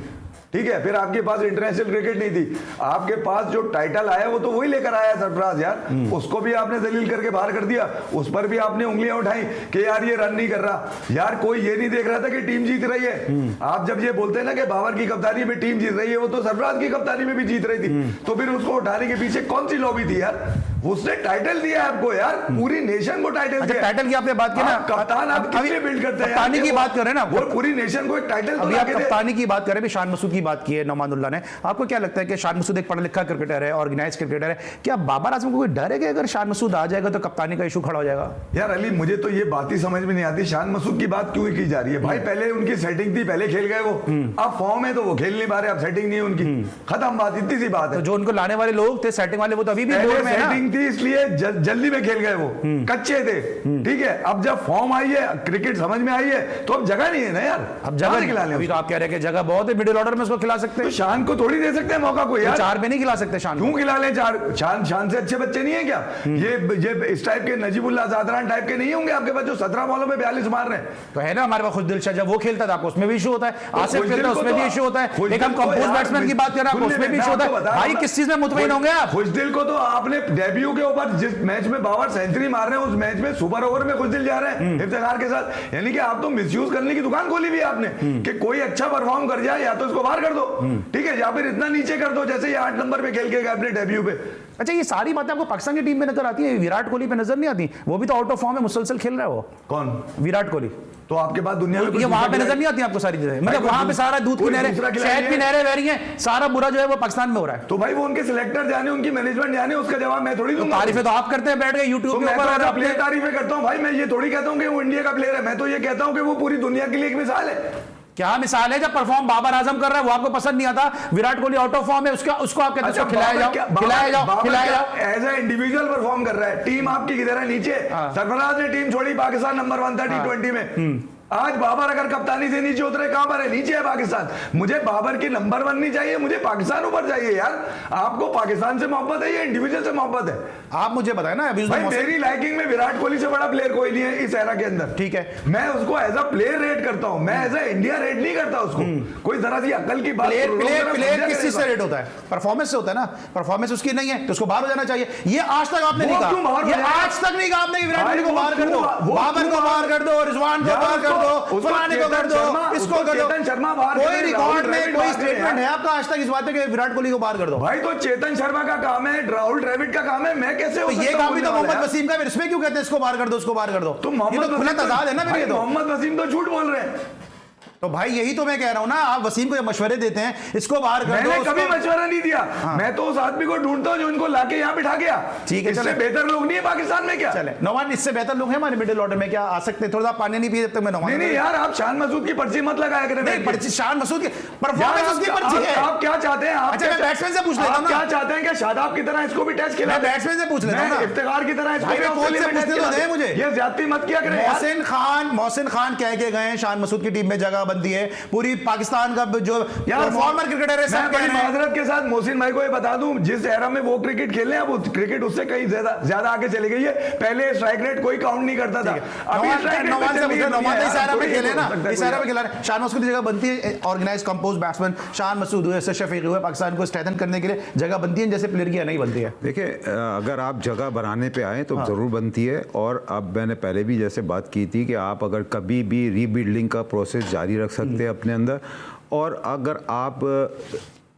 Speaker 2: ठीक है। फिर आपके पास इंटरनेशनल क्रिकेट नहीं थी, आपके पास जो टाइटल आया वो तो वही लेकर आया सरफराज यार। उसको भी आपने दलील करके बाहर कर दिया, उस पर भी आपने उंगलियां उठाई कि यार ये रन नहीं कर रहा। यार कोई ये नहीं देख रहा था कि टीम जीत रही है। आप जब ये बोलते हैं ना कि बाबर की कप्तानी में टीम जीत रही है, वो तो सरफराज की कप्तानी में भी जीत रही थी। तो फिर उसको उठाने के पीछे कौन सी लॉबी थी यार? उसने टाइटल दिया आपको यार, पूरी नेशन को टाइटल दिया।
Speaker 1: टाइटल की आपने बात की ना,
Speaker 2: कप्तान आप किससे बिल्ड करते हैं?
Speaker 1: कप्तानी की बात कर रहे हैं ना,
Speaker 2: वो पूरी नेशन को एक टाइटल।
Speaker 1: अभी आप कप्तानी की बात कर रहे हैं, शान मसूद की बात की है नौमानुल्लाह ने। आपको क्या लगता है कि शान मसूद एक पढ़ा लिखा क्रिकेटर है, ऑर्गेनाइज क्रिकेटर है, क्या बाबर आजम को कोई डर है कि अगर शान मसूद आ जाएगा तो कप्तानी का इशू खड़ा हो जाएगा?
Speaker 2: यार अली, मुझे तो ये बात ही समझ में नहीं आती, शान मसूद की बात क्यों की जा रही है? भाई पहले उनकी सेटिंग थी, पहले खेल गए वो, अब फॉर्म है तो वो खेल नहीं पा रहे, अब सेटिंग नहीं है उनकी, खत्म बात, इतनी सी बात है।
Speaker 1: तो जो उनको लाने वाले लोग थे सेटिंग वाले, वो तो अभी भी बोर्ड में है ना।
Speaker 2: सेटिंग थी इसलिए जल्दी में खेल गए, वो कच्चे थे, ठीक है। अब जब फॉर्म आई है, क्रिकेट समझ में आई है, तो अब जगह नहीं है ना यार।
Speaker 1: अब जगह खिलाने, अभी तो आप कह रहे हैं कि जगह बहुत है, मिडिल ऑर्डर में उसको खिला सकते हैं।
Speaker 2: तो शान को थोड़ी दे सकते हैं मौका को यार?
Speaker 1: 4 पे नहीं खिला सकते शान?
Speaker 2: क्यों खिला ले 4? शान से अच्छे बच्चे नहीं है क्या? ये इस टाइप के नजीबुल्लाह ज़ादरान टाइप के नहीं होंगे आपके पास जो 17 बॉलों में 42 मार रहे हैं?
Speaker 1: तो है ना हमारे पास खुश दिल शाह, जब वो खेलता था आपको उसमें भी इशू होता है, आसिफ खेलता है उसमें भी इशू होता है, एक हम कंपोज बैट्समैन की बात कर रहे हैं उसमें भी इशू होता है। भाई किस चीज में मुतमईन होंगे आप?
Speaker 2: खुशदिल को तो आपने डेब्यू के ऊपर जिस मैच में बाबर सेंचुरी मार रहे हैं, उस मैच में सुपर ओवर में खुशदिल जा रहे हैं इफ्तिखार के साथ। यानी कि आप तो मिसयूज करने की दुकान खोली हुई है आपने कि कोई अच्छा परफॉर्म कर जाए या तो इसको बाहर कर दो, ठीक है, या फिर इतना नीचे कर दो जैसे ये 8 नंबर पे खेल के गए अपने डेब्यू पे।
Speaker 1: अच्छा, ये सारी बातें आपको पाकिस्तान की टीम में नजर आती है, विराट कोहली पे नजर नहीं आती? वो भी तो आउट ऑफ फॉर्म है, मुसलसल खेल रहा है वो।
Speaker 2: कौन?
Speaker 1: विराट कोहली।
Speaker 2: तो आपके पास दुनिया में
Speaker 1: ये वहां पे नजर नहीं आती आपको सारी चीजें? मतलब वहां पे सारा दूध की नहरें, शहद की नहरें बह रही हैं, सारा बुरा जो है वो पाकिस्तान में हो रहा है।
Speaker 2: तो भाई वो उनके सिलेक्टर जाने, उनकी मैनेजमेंट जाने, उसका जवाब मैं थोड़ी दूंगा।
Speaker 1: तारीफें तो आप करते हैं बैठ के यूट्यूब के ऊपर, और
Speaker 2: प्लेयर तारीफें करता हूं भाई। मैं ये थोड़ी कहता हूं कि वो इंडिया का प्लेयर है, मैं तो ये कहता हूं कि वो पूरी दुनिया के लिए एक मिसाल है।
Speaker 1: क्या मिसाल है? जब परफॉर्म बाबर आजम कर रहा है वो आपको पसंद नहीं आता, Virat Kohli out of form है, उसको आप कहते हैं खिलाया जाओ।
Speaker 2: एज ए इंडिविजुअल परफॉर्म कर रहा है, टीम आपकी किधर है? नीचे। सरफराज ने टीम छोड़ी, पाकिस्तान नंबर 1 था T20 में। आज बाबर अगर कप्तानी से नीचे उतरे, कहां पर है? नीचे है पाकिस्तान। मुझे बाबर की नंबर 1 नहीं चाहिए, मुझे पाकिस्तान ऊपर चाहिए यार। आपको पाकिस्तान से मोहब्बत है या इंडिविजुअल से मोहब्बत है?
Speaker 1: आप मुझे बताएं ना। अभी
Speaker 2: भाई मेरी लाइकिंग में विराट कोहली से बड़ा प्लेयर कोई नहीं है इस एरा के अंदर,
Speaker 1: ठीक है।
Speaker 2: मैं उसको एज अ प्लेयर रेट करता हूं, मैं एज अ इंडिया रेट नहीं करता उसको। कोई जरा सी अकल की बात।
Speaker 1: प्लेयर किस चीज से रेट होता है? परफॉर्मेंस से होता है ना। परफॉर्मेंस उसकी नहीं है तो उसको बाहर हो जाना चाहिए। ये आज तक आपने नहीं कहा, ये आज तक नहीं कहा आपने विराट कोहली को बाहर कर दो, बाबर को बाहर कर दो, रिजवान को बाहर कर कर दो,
Speaker 2: उसको
Speaker 1: फलाने को कर दो, इसको कर दो।
Speaker 2: चेतन शर्मा बाहर
Speaker 1: कोई
Speaker 2: कर रहे,
Speaker 1: रिकॉर्ड
Speaker 2: राहुल
Speaker 1: में
Speaker 2: द्रविड़
Speaker 1: कोई
Speaker 2: बाहर कर रहे हैं
Speaker 1: स्टेटमेंट है
Speaker 2: यार।
Speaker 1: आपका आज तक इस बात पे कि विराट कोहली को बाहर कर दो?
Speaker 2: भाई तो चेतन शर्मा का काम है, राहुल द्रविड़ का काम है, मैं कैसे हो
Speaker 1: तो ये
Speaker 2: सकता
Speaker 1: काम
Speaker 2: हूं
Speaker 1: भी तो
Speaker 2: बोलने
Speaker 1: मोहम्मद
Speaker 2: वाला
Speaker 1: वसीम का है, इसमें क्यों कहते हैं इसको बाहर कर दो, उसको बाहर कर दो?
Speaker 2: तो
Speaker 1: ये
Speaker 2: मोहम्मद
Speaker 1: तो खुला
Speaker 2: वसीम
Speaker 1: तजाद है ना फिर ये तो।
Speaker 2: मोहम्मद वसीम तो झूठ बोल रहे हैं।
Speaker 1: तो भाई यही तो मैं कह रहा हूं ना, आप वसीम को मशवरे देते हैं इसको बाहर कर दो,
Speaker 2: मैंने कभी
Speaker 1: उसको-
Speaker 2: मशवरा नहीं दिया। मैं तो उस आदमी को ढूंढता हूं जो इनको लाके यहाँ बिठा गया।
Speaker 1: ठीक है,
Speaker 2: इससे
Speaker 1: चले।
Speaker 2: बेहतर लोग नहीं है पाकिस्तान में क्या?
Speaker 1: चले नौमान, इससे बेहतर लोग हैं हमारे मिडिल ऑर्डर में, क्या आ सकते हैं? थोड़ा सा पानी नहीं पिए जब तक मैं नौमान।
Speaker 2: नहीं यार, आप शान मसूद की पर्ची मत लगाया करें।
Speaker 1: नहीं, पर्ची शान मसूद की
Speaker 2: यार,
Speaker 1: परफॉर्मेंस उसकी पर्ची है।
Speaker 2: आप क्या चाहते हैं?
Speaker 1: अच्छा, मैं बैट्समैन से पूछ लेता हूं
Speaker 2: आप
Speaker 1: ना।
Speaker 2: क्या चाहते हैं कि शादाब की तरह इसको भी टेस्ट खिला?
Speaker 1: मैं बैट्समैन से पूछ लेता हूं ना।
Speaker 2: इफ्तिखार की तरह इसको
Speaker 1: भाई,
Speaker 2: भी
Speaker 1: मैं कोच
Speaker 2: ऑस्ट्रेलिया
Speaker 1: से
Speaker 2: में
Speaker 1: पूछने
Speaker 2: टेस्ट
Speaker 1: तो
Speaker 2: खिला।
Speaker 1: दें मुझे।
Speaker 2: ये ज्यादती मत किया करें यार।
Speaker 1: मोहसिन खान कह के गए शान मसूद की टीम में जगह बनती है, पूरी पाकिस्तान का जो फॉर्मर क्रिकेटर है सब
Speaker 2: मैं
Speaker 1: कह
Speaker 2: बड़ी
Speaker 1: रहे हैं।
Speaker 2: माजरत के साथ मोहसिन भाई को ये बता दूं, जिस एरा में वो क्रिकेट खेल रहे हैं, वो क्रिकेट उससे कहीं ज्यादा आगे चली गई है। पहले स्ट्राइक रेट कोई काउंट नहीं करता था। अभी strike rate पे चली गई है
Speaker 1: नौमान
Speaker 2: यार,
Speaker 1: इस एरा में
Speaker 2: थोड़ी
Speaker 1: खेले
Speaker 2: हो
Speaker 1: ना,
Speaker 2: सकता है
Speaker 1: इस
Speaker 2: कोई
Speaker 1: एरा में
Speaker 2: यार।
Speaker 1: खेला है। शान मसूद की जगह बनती है, organise compose batsman Shan Masood हुए, शफीक हुए, पाकिस्तान को स्ट्रेंथन करने के लिए जगह बनती है, जैसे प्लेयर की नहीं बनती है।
Speaker 3: देखिए, अगर आप जगह बनाने पे आए तो ज़रूर बनती है। और अब मैंने पहले भी जैसे बात की थी कि आप अगर कभी भी रीबिल्डिंग का प्रोसेस जारी रख सकते हैं अपने अंदर, और अगर आप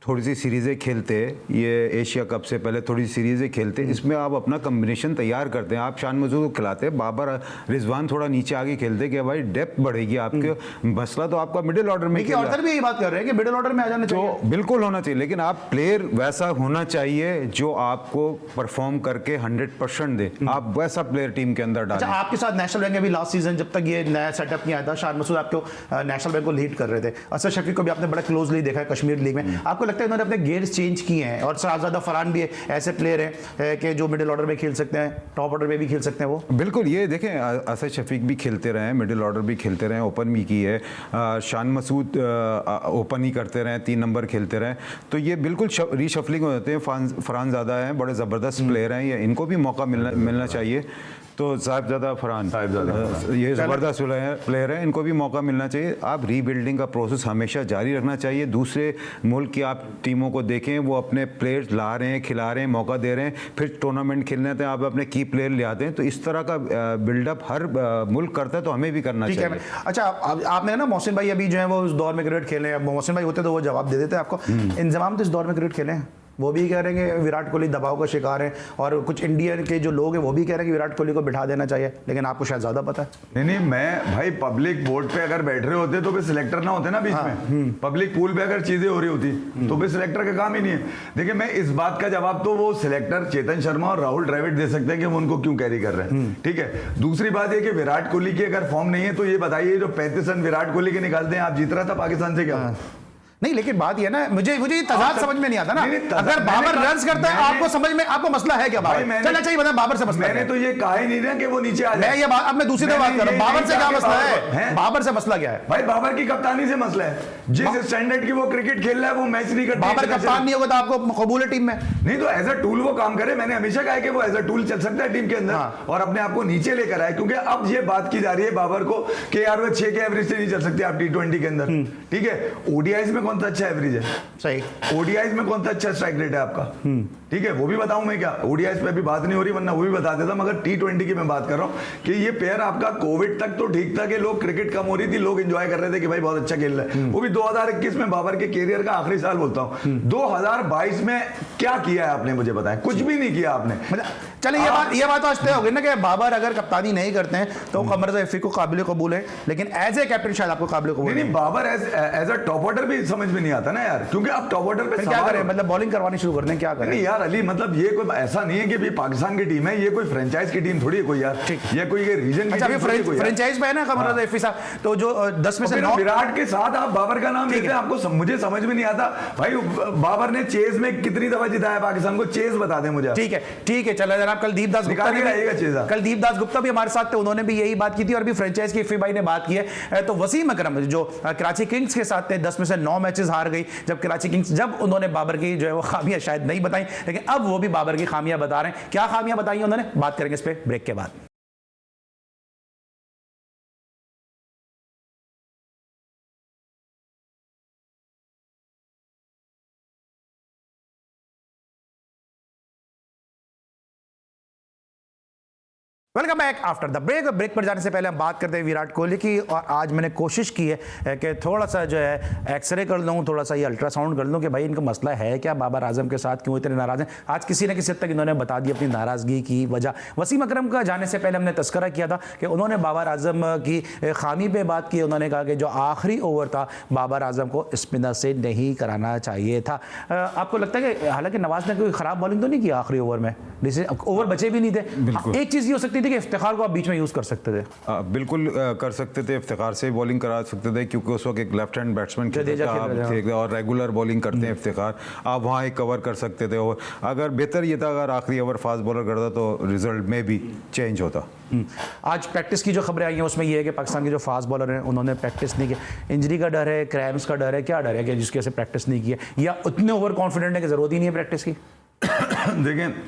Speaker 3: थोड़ी सी सीरीज़ें खेलते, ये एशिया कप से पहले थोड़ी सी सीरीज़ें खेलते, इसमें आप अपना कम्बिनेशन तैयार करते हैं। आप शान मसूद को खिलाते, बाबर रिजवान थोड़ा नीचे आगे खेलते कि भाई डेप्थ बढ़ेगी आपके। मसला तो आपका मिडिल ऑर्डर में खेल रहा है।
Speaker 1: ऑर्थर भी यही बात कर रहे हैं कि मिडिल ऑर्डर में आ जाना चाहिए।
Speaker 3: तो बिल्कुल होना चाहिए, लेकिन आप प्लेयर वैसा होना चाहिए जो आपको परफॉर्म करके 100% दे। आप वैसा प्लेयर टीम के अंदर
Speaker 1: अच्छा,
Speaker 3: डालें।
Speaker 1: आपके साथ नेशनल बैंक में भी लास्ट सीजन जब तक ये नया सेटअप नहीं आया था, शान मसूद आपको नेशनल बैंक को लीड कर रहे थे। असद शफीक को भी आपने बड़ा क्लोजली देखा है कश्मीर लीग में। आपको लगता है इन्होंने अपने गेयर्स चेंज किए हैं? और शहजादा फरहान भी ऐसे प्लेयर हैं कि जो मिडिल ऑर्डर में खेल सकते हैं, टॉप ऑर्डर में भी खेल सकते हैं वो।
Speaker 3: बिल्कुल, ये देखें, असद शफीक भी खेलते रहे, मिडिल ऑर्डर भी खेलते रहे, ओपन भी की है। शान मसूद ओपन ही करते रहे, 3 नंबर खेलते रहे, तो ये बिल्कुल रीशफलिंग हो जाते हैं। फरहान ज़्यादा हैं, बड़े ज़बरदस्त प्लेयर हैं, ये इनको भी मौका मिलना चाहिए। तो साहिबजादा फरहान ये ज़बरदस्त प्लेयर है, इनको भी मौका मिलना चाहिए। आप रीबिल्डिंग का प्रोसेस हमेशा जारी रखना चाहिए। दूसरे मुल्क की आप टीमों को देखें, वो अपने प्लेयर्स ला रहे हैं, खिला रहे हैं, मौका दे रहे हैं, फिर टूर्नामेंट खेलने आते हैं, आप अपने की प्लेयर ले आते हैं। तो इस तरह का बिल्डअप हर मुल्क करता है, तो हमें भी करना
Speaker 1: ठीक
Speaker 3: चाहिए।
Speaker 1: है। अच्छा, आपने ना मोहसिन भाई अभी जो है वो उस दौर में क्रिकेट खेले हैं। मोहसिन भाई होते तो वो जवाब दे देते आपको। इंजमाम तो इस दौर में क्रिकेट खेले हैं, वो भी कह रहे हैं कि विराट कोहली दबाव का शिकार है, और कुछ इंडियन के जो लोग हैं वो भी कह रहे हैं कि विराट कोहली को बिठा देना चाहिए, लेकिन आपको शायद ज़्यादा पता है।
Speaker 2: नहीं, मैं भाई पब्लिक वोट पे अगर बैठ रहे होते तो भी सिलेक्टर ना होते ना बीच में। पब्लिक पूल पे अगर चीजें हो रही होती तो भी सिलेक्टर का काम ही नहीं है। देखिए, मैं इस बात का जवाब तो वो सिलेक्टर चेतन शर्मा और राहुल द्रविड़ दे सकते हैं कि वो उनको क्यों कैरी कर रहे हैं। ठीक है, दूसरी बात ये कि विराट कोहली की अगर फॉर्म नहीं है तो ये बताइए, जो 35 रन विराट कोहली के निकालते हैं, आप जीत रहा था पाकिस्तान से क्या?
Speaker 1: नहीं, लेकिन बात ये ना, मुझे ये तजाद समझ में नहीं आता ना। अगर बाबर रन्स करता है, आपको समझ में, आपको मसला है क्या बाबर? चलना चाहिए बता, बाबर से मसला
Speaker 2: मैंने
Speaker 1: है।
Speaker 2: तो ये कहा ही नहीं ना कि वो नीचे आ जाए।
Speaker 1: मैं ये बात, अब मैं दूसरी तरफ बात कर रहा हूं, बाबर से क्या मसला है? बाबर से मसला क्या है
Speaker 2: भाई? बाबर की कप्तानी से मसला है। जिस स्टैंडर्ड की वो क्रिकेट खेल रहा है वो मैच नहीं करता।
Speaker 1: बाबर कप्तान नहीं होगा तो आपको कबूल है टीम में?
Speaker 2: नहीं, तो एज अ टूल वो काम करे। मैंने हमेशा कहा है कि वो एज अ टूल चल सकता है टीम के अंदर और अपने आप को नीचे लेकर आए, क्योंकि अब ये बात की जा रही है बाबर को कि यार वो 6 के एवरेज से नहीं चल सकते आप T20 के अंदर। ठीक है, ओडीआईज में कौन सा अच्छा एवरेज है?
Speaker 1: सही।
Speaker 2: ओडीआईज में कौन सा अच्छा स्ट्राइक रेट है आपका? ठीक है, वो भी बताऊं मैं क्या? ओडीआईज पे अभी बात नहीं हो रही, वरना वो भी बता देता, मगर T20 की मैं बात कर रहा हूं कि ये प्लेयर आपका कोविड तक तो ठीक था कि लोग क्रिकेट कम हो रही थी, लोग एंजॉय कर रहे थे कि भाई बहुत अच्छा खेल रहा है। वो भी 2021 में बाबर के कैरियर का आखिरी साल बोलता हूं। 2022 में क्या किया है आपने, मुझे बताएं। कुछ भी नहीं किया आपने।
Speaker 1: चलिए, ये बात आज तय हो गई ना कि बाबर अगर कप्तानी नहीं करते हैं तो कमर ज़ैफ़ी को काबिल कबूल है, लेकिन एज ए कैप्टन शायद आपको काबिल कबूल
Speaker 2: नहीं, Babar as a top order भी समझ में नहीं आता ना यार, क्योंकि आप टॉप ऑर्डर पे
Speaker 1: क्या करें? मतलब बॉलिंग करवानी शुरू कर दें, क्या करें?
Speaker 2: नहीं यार अली, मतलब ये कोई ऐसा नहीं है कि भी पाकिस्तान की टीम है, ये कोई फ्रेंचाइज की टीम थोड़ी है कोई यार। ये कोई रीजन की टीम
Speaker 1: फ्रेंचाइज में है ना कमर ज़ैफ़ी साहब, तो जो 10 में से 9
Speaker 2: विराट के साथ आप बाबर का नाम लेते हैं, आपको मुझे समझ में नहीं आता भाई। बाबर ने चेज में कितनी दफा जिताया पाकिस्तान को? चेज बता दें मुझे।
Speaker 1: ठीक है, चला जनाब। कल दीप दास गुप्ता भी हमारे साथ थे, उन्होंने भी यही बात की थी और भी फ्रेंचाइज की इफ़ी भाई ने बात की है। तो वसीम अकरम जो कराची किंग्स के साथ थे, 10 में से 9 मैचेस हार गई, जब कराची किंग्स, जब उन्होंने बाबर की जो है वो खामियां शायद नहीं बताई, लेकिन अब वो भी बाबर की खामियां बता रहे हैं। क्या खामियां बताई उन्होंने, बात करेंगे इस पे ब्रेक के बाद। Welcome back after the break. Break पर जाने से पहले हम बात करते हैं विराट कोहली की, और आज मैंने कोशिश की है कि थोड़ा सा जो है एक्सरे कर लूँ, थोड़ा सा ये अल्ट्रासाउंड कर लूँ कि भाई इनका मसला है क्या, बाबर आजम के साथ क्यों इतने नाराज़ हैं। आज किसी न किसी हद तक इन्होंने बता दी अपनी नाराज़गी की वजह। वसीम अकरम का जाने से पहले हमने तस्करा किया था कि उन्होंने बाबर आजम की खामी पे बात की। उन्होंने कहा कि जो आखिरी ओवर था बाबर आजम को स्पिनर से नहीं कराना चाहिए था। आपको लगता है कि हालांकि नवाज ने कोई ख़राब बॉलिंग तो नहीं की आखिरी ओवर में, जिसे ओवर बचे भी नहीं थे। एक चीज़ ये हो सकती थी कि इफ्तिखार को आप बीच में यूज़ कर सकते थे।
Speaker 3: बिल्कुल कर सकते थे, इफ्तिखार से बॉलिंग करा सकते थे क्योंकि उस वक्त एक लेफ्ट हैंड बैट्समैन और रेगुलर बॉलिंग करते हैं इफ्तिखार, आप वहाँ एक कवर कर सकते थे। और अगर बेहतर ये था अगर आखिरी ओवर फास्ट बॉलर करता तो रिजल्ट में भी चेंज होता।
Speaker 1: आज प्रैक्टिस की जो खबरें आई हैं उसमें यह है कि पाकिस्तान के जो फास्ट बॉलर हैं उन्होंने प्रैक्टिस नहीं की। इंजरी का डर है, क्रैम्स का डर है, क्या डर है कि जिसकी वजह से प्रैक्टिस नहीं की है, या उतने ओवर कॉन्फिडेंट है कि ज़रूरत ही नहीं है प्रैक्टिस की?
Speaker 2: देखें,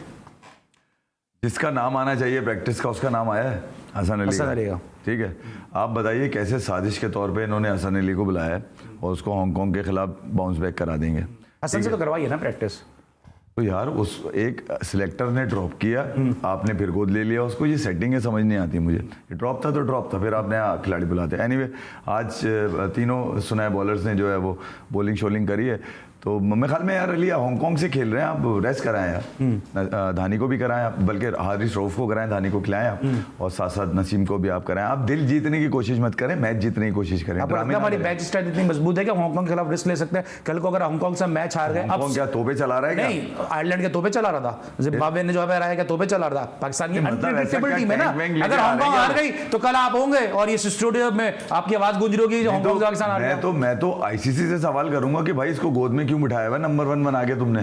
Speaker 2: जिसका नाम आना चाहिए प्रैक्टिस का उसका नाम आया है, हसन अली का। ठीक है, आप बताइए कैसे साजिश के तौर पे इन्होंने हसन अली को बुलाया है और उसको हांगकांग के खिलाफ बाउंस बैक करा देंगे।
Speaker 1: हसन से तो करवाइए ना प्रैक्टिस।
Speaker 2: तो यार उस एक सिलेक्टर ने ड्रॉप किया, आपने फिर गोद ले लिया उसको, ये सेटिंग समझ नहीं आती मुझे। ये ड्रॉप था तो ड्रॉप था, फिर आपने खिलाड़ी बुलाते। एनीवे, आज तीनों सुनाए बॉलर्स ने जो है वो बॉलिंग शोलिंग करी है। तो मैं ख्याल में यार अली हांगकांग से खेल रहे हैं, आप रेस्ट कराएं यार। धानी को भी कराएं आप, बल्कि हारिस रऊफ को कराएं, धानी को खिलाएं आप, और साथ साथ नसीम को भी आप कराएं। आप दिल जीतने की कोशिश मत करें, मैच जीतने की कोशिश करें।
Speaker 1: हमारी मैच स्टाइल इतनी मजबूत है कि हांगकांग के खिलाफ रिस्क ले सकते हैं। कल को अगर हांगकांग से मैच हार गए, अब
Speaker 2: क्या तोपे चला रहा है?
Speaker 1: नहीं, आयरलैंड के तोपे चला रहा था, जिम्बाब्वे ने जो है रहा है तोपे चला रहा था। पाकिस्तान की अनप्रेडिक्टेबल टीम है ना, अगर हांगकांग हार गई तो कल आप होंगे और इस स्टूडियो में आपकी आवाज गूंज रही होगी हांगकांग से पाकिस्तान हार गया।
Speaker 2: मैं तो आईसीसी से सवाल करूंगा कि भाई इसको गोद में क्यों बिठाया हुआ, नंबर 1 बना के तुमने?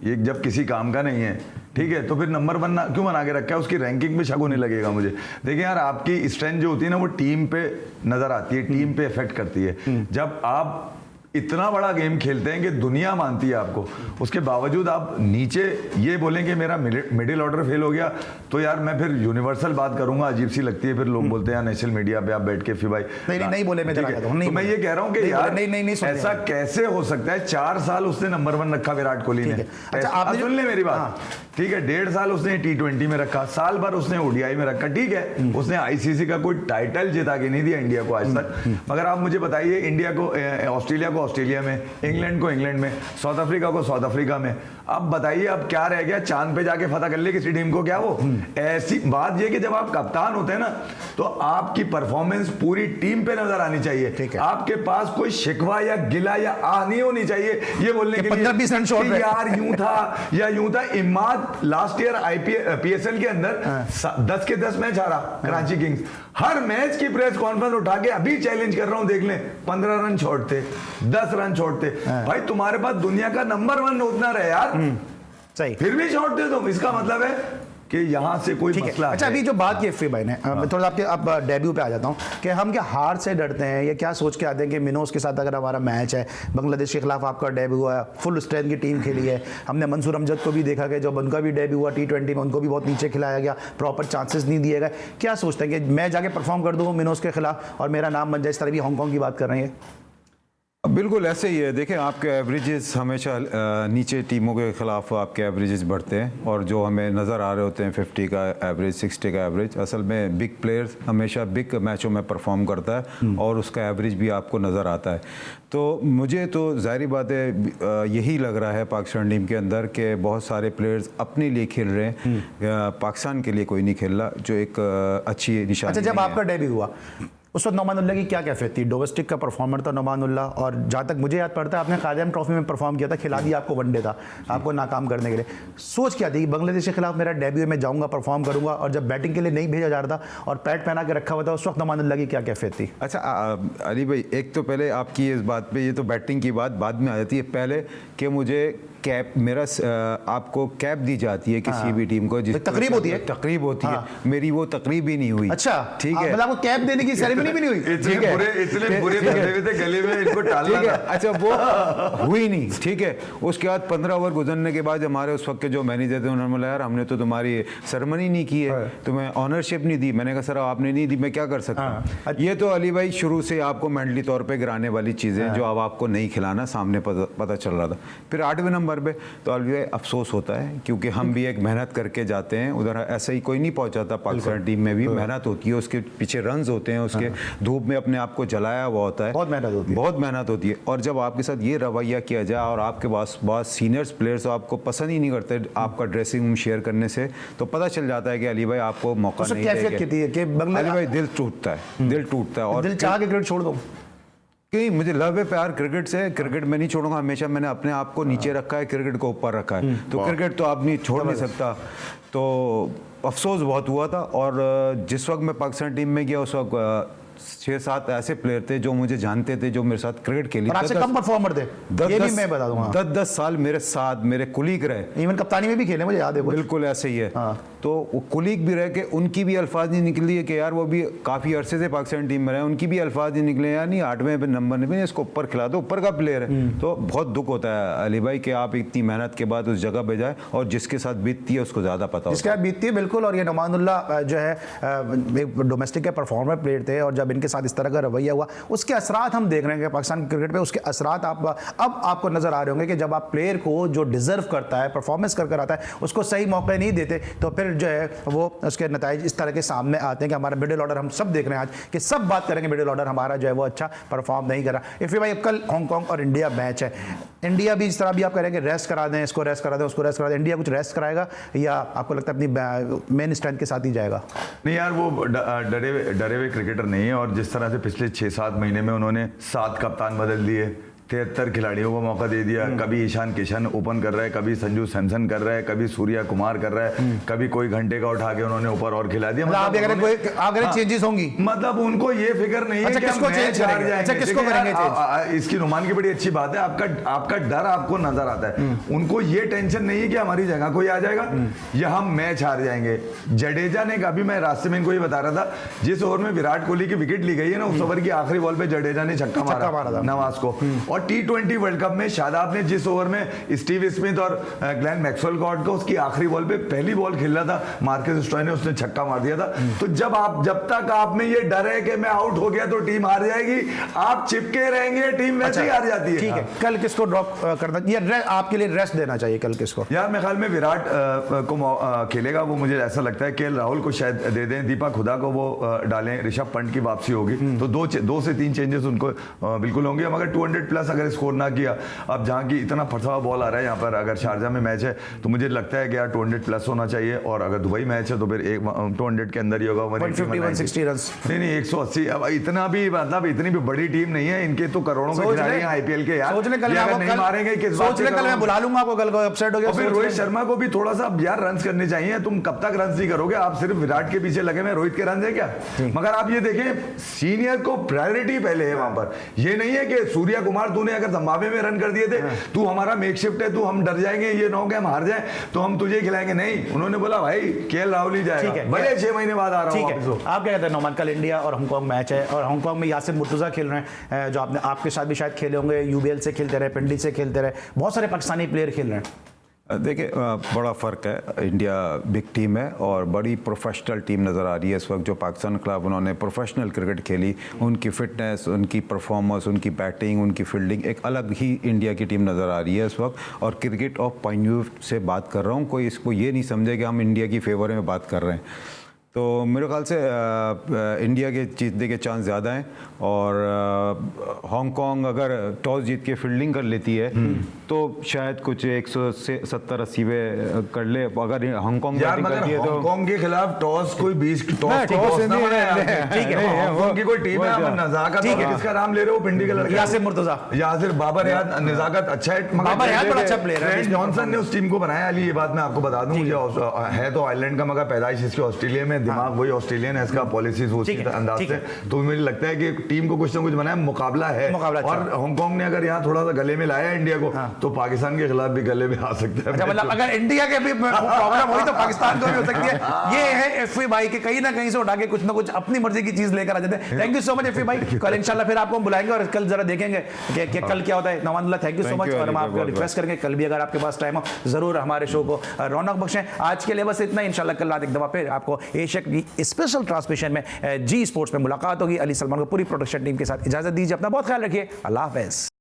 Speaker 2: ये जब किसी काम का नहीं है, ठीक है, तो फिर नंबर 1 क्यों बना के रखा है? उसकी रैंकिंग में शक होने लगेगा मुझे। देखिए यार, आपकी स्ट्रेंथ जो होती है ना वो टीम पे नजर आती है, टीम पे इफेक्ट करती है। जब आप इतना बड़ा गेम खेलते हैं कि दुनिया मानती है आपको, उसके बावजूद आप नीचे ये बोलें कि मेरा मिडिल ऑर्डर फेल हो गया, तो यार मैं फिर यूनिवर्सल बात करूंगा, अजीब सी लगती है। फिर लोग बोलते हैं नेशनल मीडिया पे आप बैठ के, फिर भाई
Speaker 1: नहीं बोले, मैं
Speaker 2: तो मैं ये कह रहा हूं कि यार ऐसा कैसे हो सकता है? 4 साल उसने नंबर 1 रखा विराट कोहली ने। अच्छा, आप सुन ले मेरी बात, ठीक है। 1.5 साल उसने T20 में रखा, साल भर उसने ODI में रखा, ठीक है। उसने ICC का कोई टाइटल जिता के नहीं दिया इंडिया को आज तक। मगर आप मुझे बताइए, इंडिया को ऑस्ट्रेलिया को ऑस्ट्रेलिया में, इंग्लैंड को इंग्लैंड में, साउथ अफ्रीका को साउथ अफ्रीका में, अब बताइए अब क्या रह गया? चांद पे जाके फतह कर ले किसी टीम को क्या? वो ऐसी बात ये कि जब आप कप्तान होते हैं ना, तो आपकी परफॉर्मेंस पूरी टीम पे नजर आनी चाहिए। आपके पास कोई शिकवा या गिला या आह नहीं होनी चाहिए ये बोलने के लिए
Speaker 1: 15-20 रन छोड़
Speaker 2: यार यूं था या यूं था। इमाद लास्ट ईयर PSL के अंदर 10 के 10 मैच हारा कराची किंग्स। हर मैच की प्रेस कॉन्फ्रेंस उठा के अभी चैलेंज कर रहा हूं, देख लें, 15 रन छोड़ते, 10 रन छोड़ते। भाई तुम्हारे पास दुनिया का नंबर 1 ओपनर है यार,
Speaker 1: सही,
Speaker 2: फिर भी छोड़ते तुम। इसका मतलब है कि यहाँ से कोई मसला है।
Speaker 1: अच्छा, अभी जो बात की एफए भाई ने, मैं थोड़ा आपके अब डेब्यू पे आ जाता हूँ कि हम क्या हार से डरते हैं या क्या सोच के आते हैं कि मिनोस के साथ अगर हमारा मैच है, बांग्लादेश के खिलाफ आपका डेब्यू हुआ, फुल स्ट्रेंथ की टीम खेली है, हमने मंसूर अमजद को भी देखा कि जब उनका भी डेब्यू हुआ T20 में, उनको भी बहुत नीचे खिलाया गया, प्रॉपर चांसेस नहीं दिए गए। क्या सोचते हैं कि मैं जाके परफॉर्म कर दूँ मिनोस के खिलाफ और मेरा नाम बन जाए? इस तरह भी हांगकांग की बात कर रहे हैं।
Speaker 3: बिल्कुल ऐसे ही है। देखें, आपके एवरेजेस हमेशा नीचे टीमों के खिलाफ आपके एवरेजेस बढ़ते हैं, और जो हमें नज़र आ रहे होते हैं 50 का एवरेज, 60 का एवरेज, असल में बिग प्लेयर्स हमेशा बिग मैचों में परफॉर्म करता है और उसका एवरेज भी आपको नज़र आता है। तो मुझे तो ज़ाहिर बात है यही लग रहा है पाकिस्तान टीम के अंदर कि बहुत सारे प्लेयर्स अपने लिए खेल रहे हैं, पाकिस्तान के लिए कोई नहीं खेल रहा, जो एक अच्छी निशानी।
Speaker 1: अच्छा, जब आपका डेब्यू हुआ उस वक्त नोमानुल्लाह की क्या कैफियत थी? डोमेस्टिक का परफॉर्मर था नोमानुल्लाह, और जहाँ तक मुझे याद पड़ता है आपने कादियान ट्रॉफी में परफॉर्म किया था, खिला दिया आपको, वनडे था आपको नाकाम करने के लिए। सोच क्या थी? बांग्लादेश के खिलाफ मेरा डेब्यू, में जाऊँगा परफॉर्म करूँगा, और जब बैटिंग के लिए नहीं भेजा जा रहा था और पैड पहना के रखा हुआ था, उस वक्त नोमानुल्लाह की क्या कैफियत थी?
Speaker 3: अच्छा अली भाई, एक तो पहले आपकी इस बात पे, ये तो बैटिंग की बात बाद में आ जाती है, पहले कि मुझे कैप, मेरा आपको कैप दी जाती है किसी भी टीम को, जिस
Speaker 1: तकरीब होती है,
Speaker 3: तकरीब होती है, मेरी वो तकरीब ही नहीं हुई।
Speaker 1: अच्छा,
Speaker 3: ठीक है,
Speaker 1: मतलब आपको कैप देने की सेरेमनी भी नहीं हुई?
Speaker 2: इतने बुरे बंदे भी थे गले में, इनको टालना था।
Speaker 3: अच्छा, वो हुई नहीं, ठीक है। उसके बाद 15 ओवर गुजरने के बाद हमारे उस वक्त के जो मैनेजर थे उन्होंने बोला यार हमने तो तुम्हारी सेरेमनी नहीं की है, तुम्हें ऑनरशिप नहीं दी। मैंने कहा सर आपने नहीं दी, मैं क्या कर सकता हूँ? ये तो अली भाई शुरू से आपको मेंटली तौर पर गिराने वाली चीज़ें जो अब आपको नहीं खिलाना, सामने पता चल रहा था। फिर 8वें नंबर नंबर पे, तो अली भाई अफसोस होता है, क्योंकि हम भी एक मेहनत करके जाते हैं उधर, ऐसे ही कोई नहीं पहुंचाता। पाकिस्तान टीम में भी मेहनत होती है, उसके पीछे रन्स होते हैं, उसके धूप में अपने आप को जलाया हुआ होता है,
Speaker 1: बहुत मेहनत होती है,
Speaker 3: बहुत मेहनत होती है। और जब आपके साथ ये रवैया किया जाए और आपके पास बहुत सीनियर्स प्लेयर्स आपको पसंद ही नहीं करते आपका ड्रेसिंग रूम शेयर करने से, तो पता चल जाता है कि अली भाई आपको मौका नहीं देंगे। अली भाई दिल टूटता है, दिल टूटता है, और
Speaker 1: दिल चाह के क्रिकेट छोड़ दो
Speaker 3: कि मुझे लव है प्यार क्रिकेट से, क्रिकेट मैं नहीं छोड़ूंगा, हमेशा मैंने अपने आप को नीचे रखा है, क्रिकेट को ऊपर रखा है, तो क्रिकेट तो आप नहीं छोड़ नहीं सकता। तो अफसोस बहुत हुआ था। और जिस वक्त मैं पाकिस्तान टीम में गया उस वक्त 6-7 ऐसे प्लेयर थे जो मुझे जानते थे, जो मेरे साथ क्रिकेट खेली,
Speaker 1: और आपसे कम परफॉर्मर थे, ये भी मैं बता दूंगा।
Speaker 3: 10-10 साल मेरे साथ मेरे कुलीग रहे,
Speaker 1: इवन कप्तानी में भी खेले, मुझे याद है कुछ।
Speaker 3: बिल्कुल ऐसे ही है। तो वो कुलीग भी रह के उनकी भी अल्फाज नहीं निकली है कि यार वो भी काफ़ी अरसे से पाकिस्तान टीम में रहे, उनकी भी अल्फाज नहीं निकले यार नहीं 8वें नंबर नहीं, इसको ऊपर खिला दो, ऊपर का प्लेयर है। तो बहुत दुख होता है अली भाई कि आप इतनी मेहनत के बाद उस जगह पे जाए, और जिसके साथ बीतती है उसको ज़्यादा पता
Speaker 1: जिसके साथ बीतती है, बिल्कुल। और ये नौमानुल्लाह जो है एक डोमेस्टिक के परफॉर्मर प्लेयर थे, और जब इनके साथ इस तरह का रवैया हुआ, उसके असरात हम देख रहे हैं कि पाकिस्तान क्रिकेट पे उसके असरात अब आपको नजर आ रहे होंगे कि जब आप प्लेयर को जो डिजर्व करता है, परफॉर्मेंस कर आता है, उसको सही मौके नहीं देते, तो फिर जो है वो उसके नताइज इस तरह के सामने आते हैं कि हमारा मिडिल ऑर्डर, हम सब देख रहे हैं आज कि सब बात करेंगे मिडिल ऑर्डर हमारा जो है वो अच्छा परफॉर्म नहीं कर रहा। इफ़ी भाई कल हांगकांग और इंडिया मैच है, इंडिया भी इस तरह भी आप करेंगे रेस्ट करा दें, इसको रेस्ट करा दें, उसको रेस्ट करा दें, इंडिया कुछ रेस्ट कराएगा या आपको लगता है अपनी मेन स्ट्रेंथ के साथ ही जाएगा?
Speaker 2: नहीं यार, वो डरे हुए क्रिकेटर नहीं है, और जिस तरह से पिछले 6-7 महीने में उन्होंने 7 कप्तान बदल दिए, 73 खिलाड़ियों को मौका दे दिया, कभी ईशान किशन ओपन कर रहा है, कभी संजू सैमसन कर रहा है, कभी सूर्या कुमार कर रहा है, कभी कोई घंटे का उठा के उन्होंने ऊपर और खिला दिया।
Speaker 1: अगर चेंजेस होंगी,
Speaker 2: मतलब उनको ये फिक्र नहीं है कि
Speaker 1: किसको चेंज करेंगे, किसको करेंगे चेंज।
Speaker 2: इसकी नुमान की बड़ी अच्छी बात है, आपका डर आपको नजर आता है, उनको ये टेंशन नहीं है कि हमारी जगह कोई आ जाएगा या हम मैच हार जाएंगे। जडेजा ने, अभी मैं रास्ते में इनको ये बता रहा था, जिस ओवर में विराट कोहली की विकेट ली गई है ना, उस ओवर की आखिरी बॉल पे जडेजा ने छक्का मारा था नवाज को। और T20 वर्ल्ड कप में शादाब ने जिस ओवर में स्टीव स्मिथ और ग्लेन मैक्सवेल को आउट किया, उसकी आखिरी बॉल पे पहली बॉल खेल रहा था मार्कस स्टॉय ने, उसने छक्का मार दिया था। तो जब तक आप में ये डर है कि मैं आउट हो गया तो टीम हार जाएगी, आप चिपके रहेंगे, टीम वैसे ही हार जाती है।
Speaker 1: ठीक है, कल किसको ड्रॉप करना या आपके लिए रेस्ट देना चाहिए कल किसको?
Speaker 2: यार मेरे ख्याल में विराट को खेलेगा, वो मुझे ऐसा लगता है। KL राहुल को शायद दे दें, दीपक हुडा को वो डालें, ऋषभ पंत की वापसी होगी, तो 2 से 3 चेंजेस उनको बिल्कुल होंगे। मगर 200 प्लस अगर स्कोर ना किया, अब जहां की इतना फंसा हुआ बॉल आ रहा है यहाँ पर, अगर शारजा में मैच है तो मुझे लगता है कि यार 200 प्लस होना चाहिए, और अगर दुबई मैच है तो फिर 200 के अंदर ही होगा।
Speaker 1: 150-160 रन
Speaker 2: नहीं 180। अब इतना भी मतलब इतनी भी बड़ी टीम नहीं है, इनके तो करोड़ों के खिलाड़ी हैं IPL के यार।
Speaker 1: सोचने कल
Speaker 2: नहीं मारेंगे किस बात से?
Speaker 1: कल मैं बुला लूंगा आपको, कल को अपसेट हो गया।
Speaker 2: फिर रोहित शर्मा को भी थोड़ा सा यार रन करने चाहिए, तुम कब तक रन नहीं करोगे? आप सिर्फ विराट के पीछे लगे हुए, रोहित के रन है क्या? मगर आप ये देखें, सीनियर को प्रायोरिटी पहले है वहां पर। ये नहीं है कि सूर्या कुमार तूने अगर जिम्बाब्वे में रन कर दिए थे, तू हमारा मेकशिफ्ट है, तू हम डर जाएंगे, ये ना हो कि हम हार जाए तो हम तुझे खिलाएंगे। नहीं, उन्होंने बोला भाई KL राहुल ही जाएगा, भले 6 महीने बाद आ रहा हूं वापस।
Speaker 1: आप क्या कहते हैं नौमान, कल इंडिया और हांगकांग मैच है, और हांगकांग में यासिर मुर्तजा खेल रहे हैं, जो आपके साथ भी शायद खेले होंगे, UBL से खेलते रहे, पिंडी से खेलते रहे, बहुत सारे पाकिस्तानी प्लेयर खेल रहे हैं।
Speaker 3: देखिए बड़ा फ़र्क है, इंडिया बिग टीम है और बड़ी प्रोफेशनल टीम नज़र आ रही है इस वक्त। जो पाकिस्तान खिलाफ उन्होंने प्रोफेशनल क्रिकेट खेली, उनकी फ़िटनेस, उनकी परफॉर्मेंस, उनकी बैटिंग, उनकी फील्डिंग, एक अलग ही इंडिया की टीम नज़र आ रही है इस वक्त। और क्रिकेट ऑफ पॉइंट व्यू से बात कर रहा हूँ, कोई इसको ये नहीं समझे कि हम इंडिया की फेवर में बात कर रहे हैं। तो मेरे ख्याल से इंडिया के जीतने के चांस ज़्यादा हैं, और हांगकांग अगर टॉस जीत के फील्डिंग कर लेती है तो शायद कुछ 170-80 पे कर ले। अगर हांगकांग बैटिंग करती है तो
Speaker 2: हांगकांग के खिलाफ टॉस कोई 20 टॉस
Speaker 3: ठीक है,
Speaker 2: हांगकांग की कोई टीम है, हम नजाकत किसका नाम ले रहे हो? पिंडी का लड़का
Speaker 1: यासिर मुर्तजा,
Speaker 2: यासिर बाबर याद, नजाकत अच्छा है,
Speaker 1: बाबर याद बड़ा अच्छा प्लेयर है।
Speaker 2: ट्रेंट जॉनसन ने उस टीम को बनाया। अली ये बात मैं आपको बता दूं, है तो आयरलैंड का, मगर पैदाइश इसकी ऑस्ट्रेलिया में, दिमाग वही ऑस्ट्रेलियन है, इसका पॉलिसीज उसी अंदाज से। तो मुझे लगता है कि टीम को कुछ ना कुछ बनाया, मुकाबला है। और हांगकांग ने अगर यहाँ थोड़ा सा गले में लाया इंडिया को, तो पाकिस्तान के खिलाफ भी गले में आ सकता है।
Speaker 1: अच्छा, मतलब अगर इंडिया के भी प्रॉब्लम हुई तो पाकिस्तान को भी हो सकती है। ये है एफवी भाई के कहीं ना कहीं से उठा के कुछ ना कुछ अपनी मर्जी की चीज लेकर आ जाते हैं। Thank you so much FV भाई, कल इंशाल्लाह फिर आपको बुलाएंगे और कल जरा देखेंगे कि कल क्या होता है। नवानुल्लाह थैंक यू सो मच, और हम आपको रिक्वेस्ट करेंगे कल भी अगर आपके पास टाइम हो जरूर हमारे शो को रौनक बख्शें। आज के लिए बस इतना, इंशाल्लाह कल रात एक दफा फिर आपको एशिया की स्पेशल ट्रांसमिशन में जी स्पोर्ट्स में मुलाकात होगी। अली सलमान को पूरी प्रोडक्शन टीम के साथ इजाजत दीजिए, अपना बहुत ख्याल रखिए, अल्लाह हाफिज़।